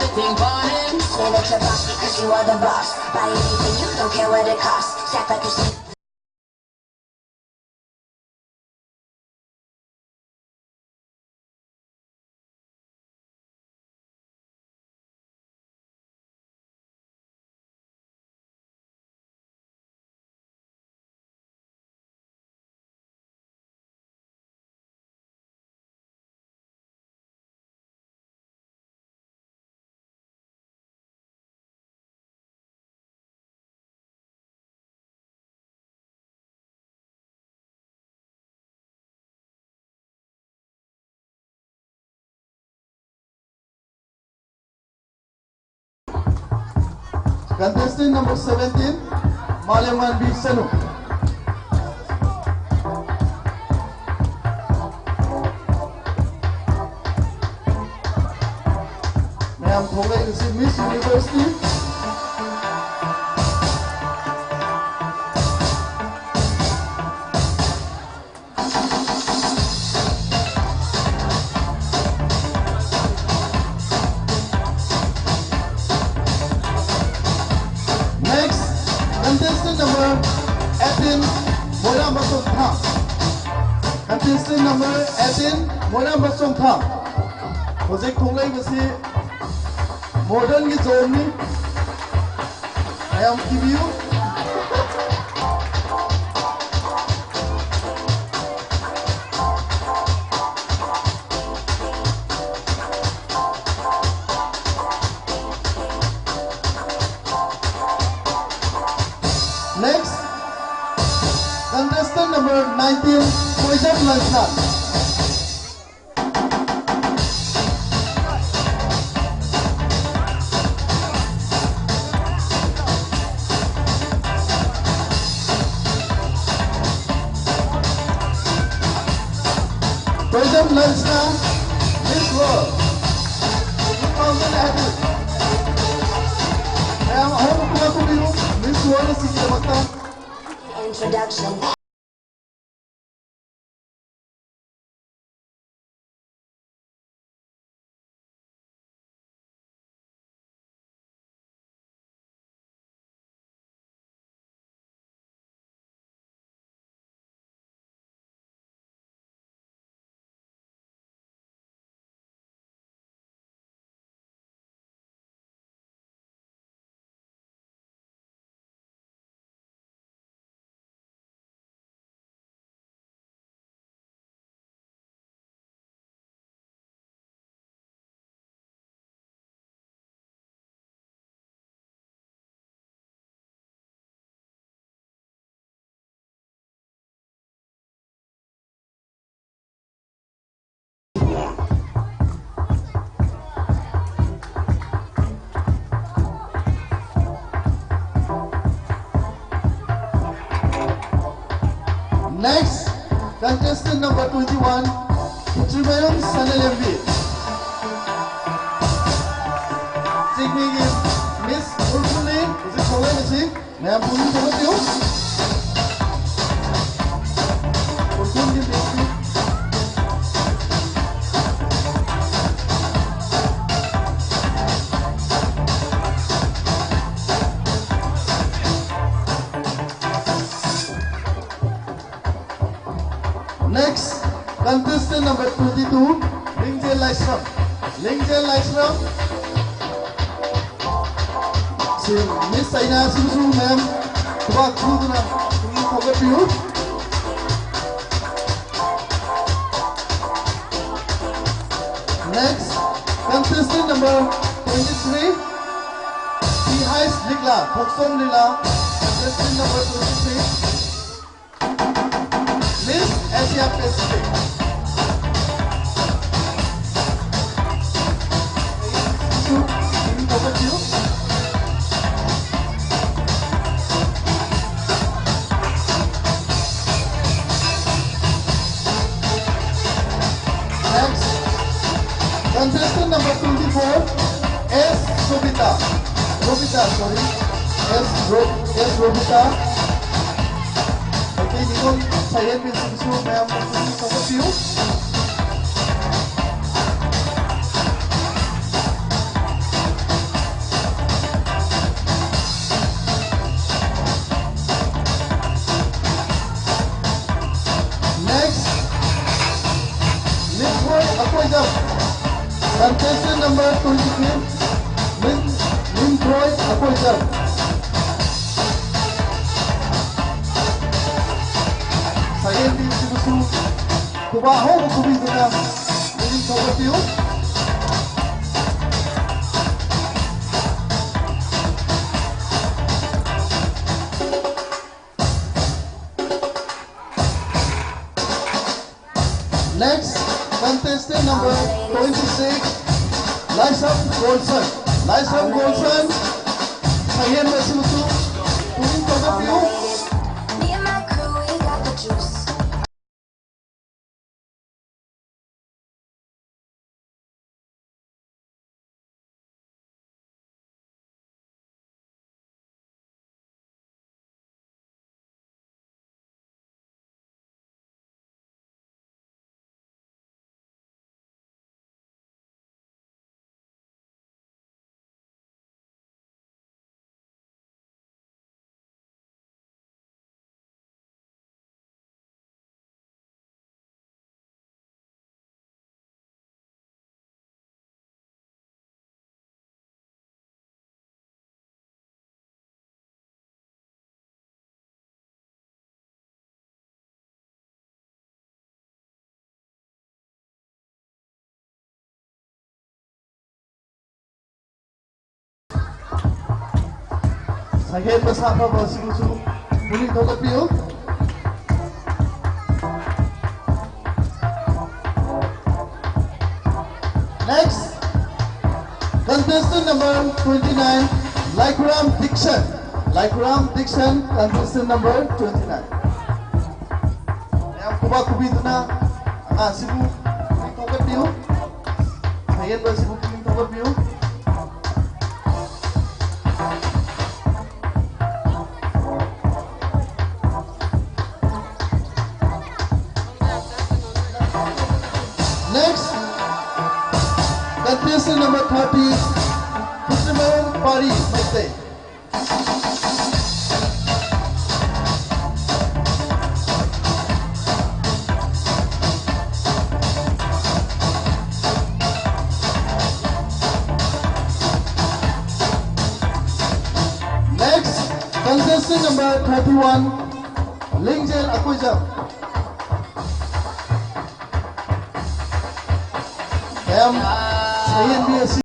Speaker 4: Say that you're boss because you are the boss. Buy anything, you don't care what it costs. Stack like you see.
Speaker 2: Contestant number 17, Maleman B. Sanu. Ma'am, this is Miss University. Next, contestant number 18, Mola Masong Thang. Contestant number 18, Mola Masong Thang. Project Thonglai basi modern ki zone ni. I am give you. Next, contestant number 19, Poison Lanshan. Poison Lanshan, Miss World 2018. Kaya ang ako kumakubiyo, Miss World na sige mata.
Speaker 4: Introduction.
Speaker 2: Next, contestant number 21, Putrimayong Sanalembi. Signing is Miss Urpuni. Is it Kolai Nasi? Ma'am, Puni Kolai Urpuni Besi. Next, contestant number 22, Lingjel Laisram. Lingjel Laisram. Si Miss Aina Susu, ma'am. Kubak Kuduna, Kumi Kogapiu. Next, contestant number 23, Tihais Ligla, Poksong Lila. Contestant number 23. Miss Asia Pacific. Over to you. Next, contestant number 24, S. Sobita. Sobita, sorry. S. Robita. Okay, Nikon, Sayan Binsinsu, Mayam Binsinsu, Sokapiu. Next, Lintroy Akoidam. Contestant number 23, Lintroy Akoidam. Sayan Binsinsu, Kubaho Kubiduna, Lilin Sokapiu. Next, contestant number 26, Lysam Golson. Lysam Golson, Sayan Basimusu, Lilin Sokapiu.
Speaker 4: Me and my crew, we got the juice.
Speaker 2: Sayan Basapa Basimusu, Lilin Sokapiu. Next, contestant number 29, Likuram Dixon. Likuram Dixon, contestant number 29. Mayam Kuba Kubiduna, ang Sibu, Lilin Sokapiu. Sayan Basimu, Lilin Sokapiu. Next, contestant number 30, Putriman Pari, Mete. Next, contestant number 31, Lingjel Akujam. Ma'am, Sayan BSc.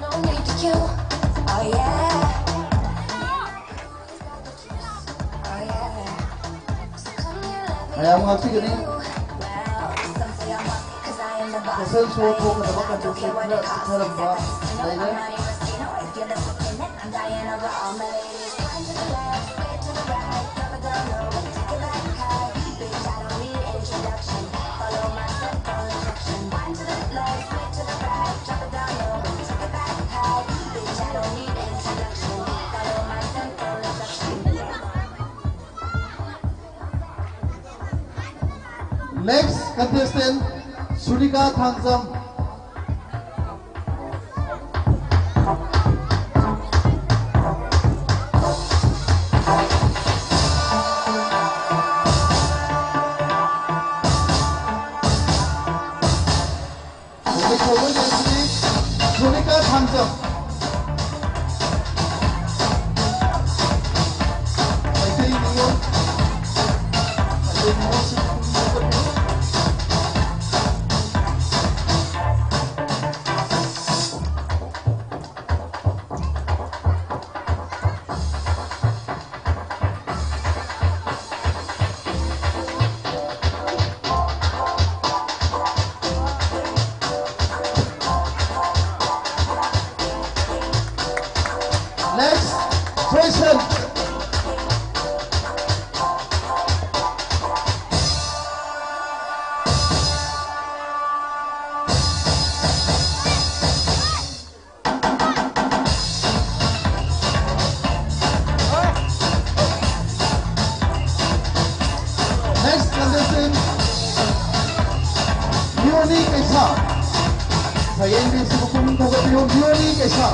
Speaker 4: No need to kill. Oh yeah. Oh yeah. So come here, let me
Speaker 2: Kaya mga sige ni,
Speaker 4: well, some say I'm lucky 'cause I am the boss.
Speaker 2: kasal suot po ka naman kanto sa
Speaker 4: What
Speaker 2: itra
Speaker 4: it
Speaker 2: sa
Speaker 4: costs.
Speaker 2: karang ba?
Speaker 4: No, I'm
Speaker 2: Laila?
Speaker 4: not even scared. No, if you're looking at, I'm dying over all my ladies. One to the left, way to the right, drop it down low, take it back high. Bitch, I don't need introduction. Follow my simple instruction. One to the left, way to the right, drop it down low, take it back high. Bitch, I don't need introduction. Follow my simple instruction.
Speaker 2: Next contestant, Sunika Thangsam. Next, Jason. Next contestant, Leonie Kaisa. Saya ini sebelum menghadapi Leonie Kaisa.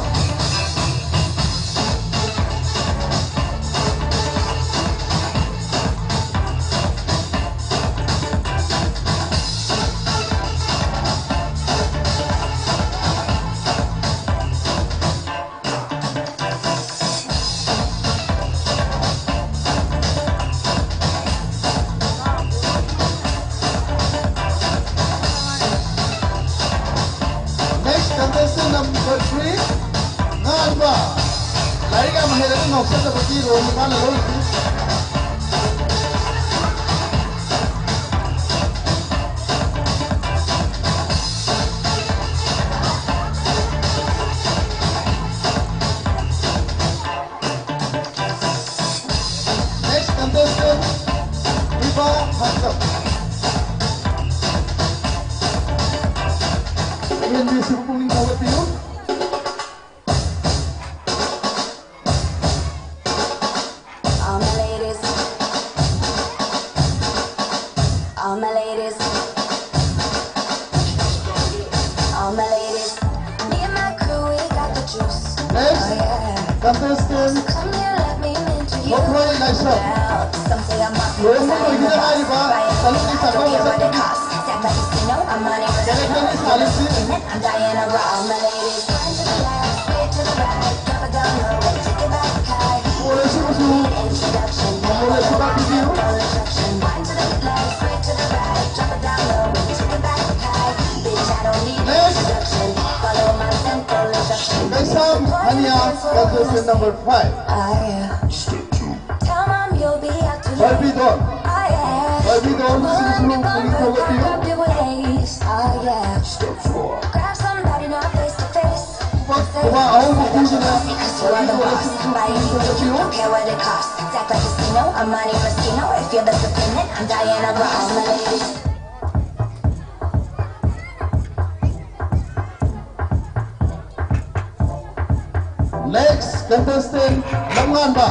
Speaker 2: Next contestant number 3, Nganba. Lari ka mahirap ng option sa pagkiro, mukha na lolo. Next contestant, Iba Hansam. Yan din si Puling Kawat yun.
Speaker 4: All my ladies, all my ladies, all my ladies. Me and my crew, we got the juice.
Speaker 2: Next,
Speaker 4: Oh yeah.
Speaker 2: contestant,
Speaker 4: Come here, let me mention you.
Speaker 2: Hopefully, nice job.
Speaker 4: Well, some say I'm up.
Speaker 2: Yung mo ko ginahali ba? Talong ni Sabaw
Speaker 4: Don't care what it
Speaker 2: sa
Speaker 4: costs. Act like you know I'm money for
Speaker 2: Kaya ka ni Salim si
Speaker 4: I'm Diana Ross. All my ladies, right to the left, straight to the right, drop it down low, and take it back high.
Speaker 2: Mula si Musu.
Speaker 4: Introduction,
Speaker 2: Mula si Papi Dio.
Speaker 4: no instruction. Right to the left, straight to the right, drop it down low, and take it back high. Bitch, I don't need
Speaker 2: Next.
Speaker 4: introduction. Follow my simple instruction.
Speaker 2: Kaisam Hania, contestant number 5.
Speaker 4: Oh yeah. Tell mom you'll be out to
Speaker 2: Barbie Don.
Speaker 4: Oh yeah.
Speaker 2: Barbie Don, si Musu, Puling Kawat yun.
Speaker 4: Grab your waist. Oh yeah. Grab somebody not face to face.
Speaker 2: Kumaaw mo po siya na.
Speaker 4: Because you are the boss. Buy anything, don't care what it costs. Act like a casino, I'm money Moschino. If you're disappointed, I'm Diana Ross. All my ladies.
Speaker 2: Next contestant, Lamngan ba?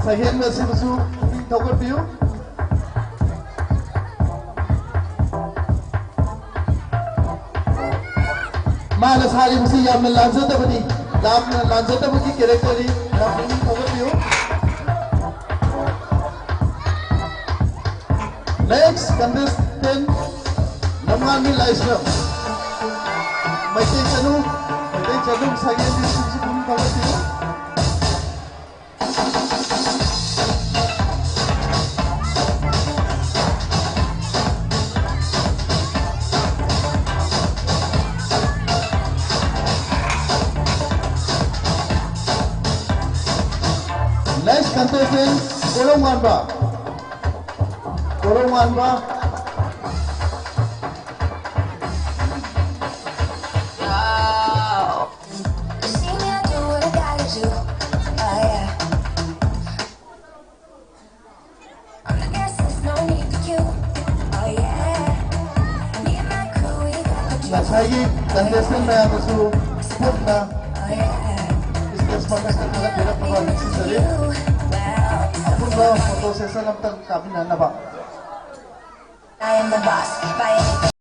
Speaker 2: Sa hiyan mo si Musu, Puling Kawat yun. Malas hari mo siya may lanzata ba ni? Lanzata ba ki character ni? Puling Kawat yun. Next contestant, Lamngan ni Laisram. May tay chanong sa hiyan din si Puling Kawat yun. Next contestant, Kolong Wanba. Kolong Wanba.
Speaker 4: Oh. You see me, I do what I gotta do. Oh yeah. I'm the guest, there's no need for you. Oh yeah. Me and my crew, we got the juice.
Speaker 2: Nasagi contestant na yan Musu, sport na.
Speaker 4: Oh yeah.
Speaker 2: Iskas magkasal na lang hirap na balik si Salim. Apun ba, proses lang tang kami na nabak.
Speaker 4: I am the boss. Buy anything.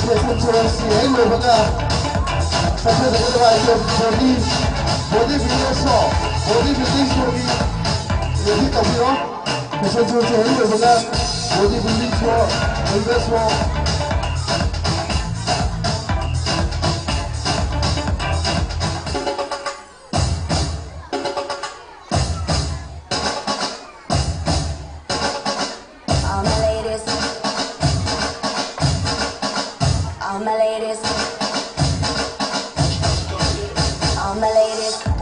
Speaker 2: fashion show si ay lobaga sa dalawa yung body building show ni ready tabiro fashion show si ay lobaga body building show show
Speaker 4: All my ladies, all my ladies.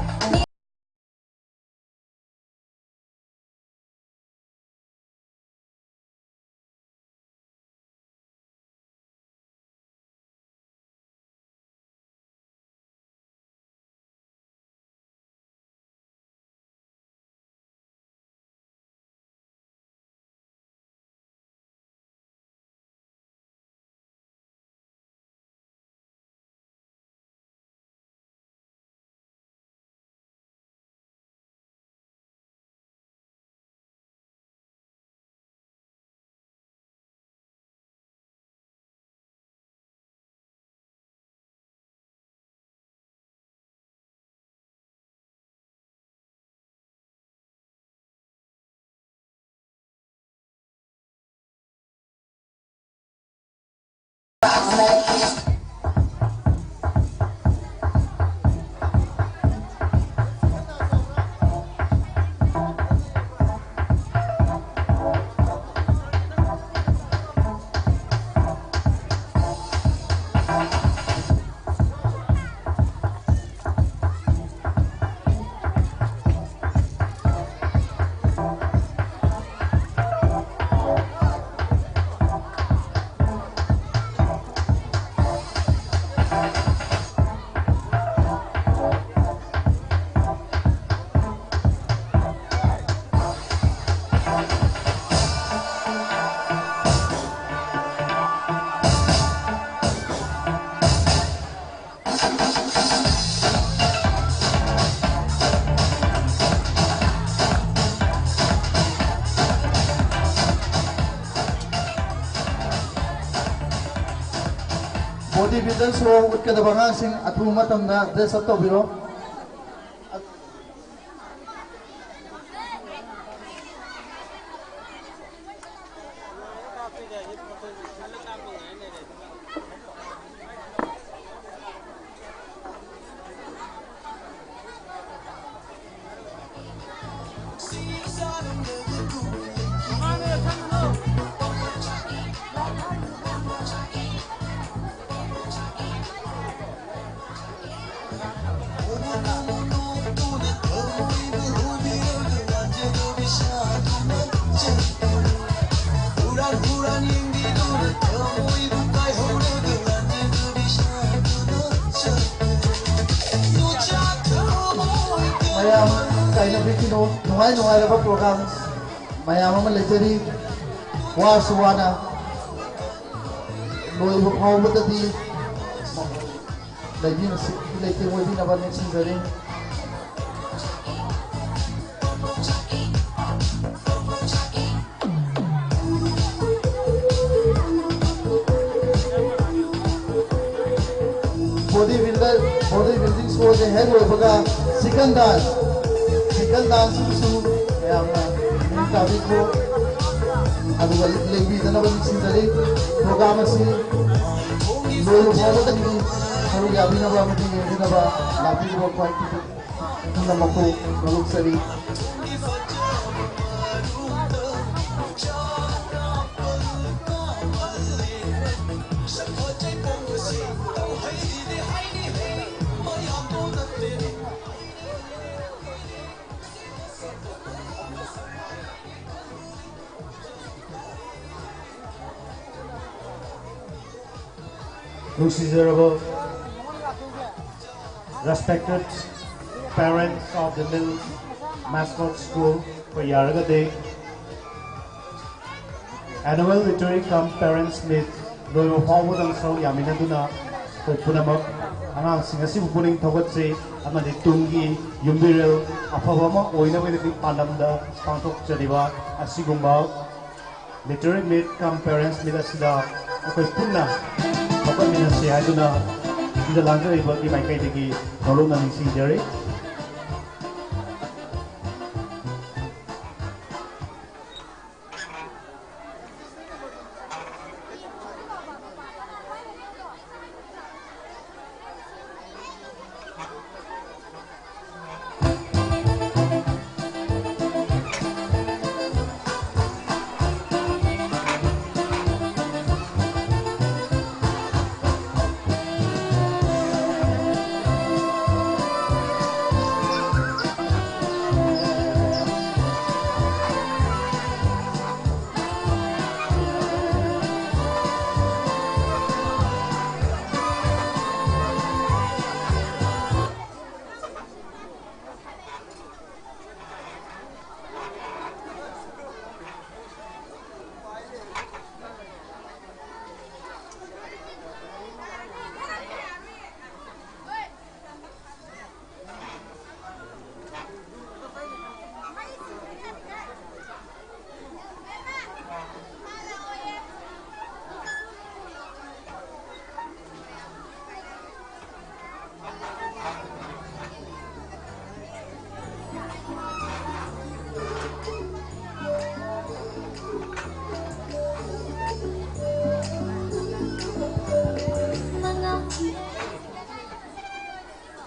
Speaker 2: bodybuilder show ut kadabanga sing atu matam na dress up to biro mayam kaina bikino nungai raba program mayam ama leceri wa suwana loi bu phau batati lagi nasi lagi mo din aban sin gari bodybuilding show je hai loi baga second dance su mayam na tabi ko adu lagi dana ban sin gari program asi loi bu phau batati haru ya bina ba mati dina ba lapi ko point na mako lok sari
Speaker 8: Considerable respected parents of the Mill Mascot School for Yaraga Day. Annual Literary Camp Parents Meet Loyo Forward and So Yaminaduna for Punamak Anang Singasi Puning Togotse Amadi Tungi Yumbiril Apavama Oina with the Pandamda Pantok Jadiva Asigumba Literary Meet Camp Parents Meet Asida Puna ꯊꯧꯒꯠꯃꯤꯟꯅꯁꯤ ꯍꯥꯏꯗꯨꯅ ꯁꯤꯗ ꯂꯥꯡꯖꯔꯤꯕꯒꯤ ꯃꯥꯏꯀꯩꯗꯒꯤ ꯅꯧꯂꯧꯅ ꯅꯤꯡꯁꯤꯡꯖꯔꯤ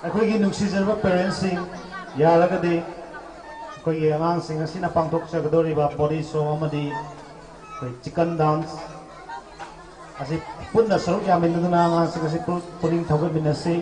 Speaker 8: ꯑꯩꯈꯣꯏꯒꯤ ꯅꯨꯡꯁꯤꯖꯔꯕ ꯄꯦꯔꯦꯟꯁꯁꯤꯡ ꯌꯥꯔꯒꯗꯤ ꯑꯩꯈꯣꯏꯒꯤ ꯑꯉꯥꯡꯁꯤꯡ ꯑꯁꯤꯅ ꯄꯥꯡꯊꯣꯛꯆꯒꯗꯧꯔꯤꯕ body ꯁꯣ ꯑꯃꯗꯤ ꯑꯩꯈꯣꯏ ꯆꯤꯀꯟ ꯗꯥꯟꯁ ꯑꯁꯤ ꯄꯨꯟꯅ ꯁꯔꯨꯛ ꯌꯥꯃꯤꯟꯅꯗꯨꯅ ꯑꯉꯥꯡꯁꯤꯡ ꯑꯁꯤ ꯄꯨꯛꯅꯤꯡ ꯊꯧꯒꯠꯃꯤꯟꯅꯁꯤ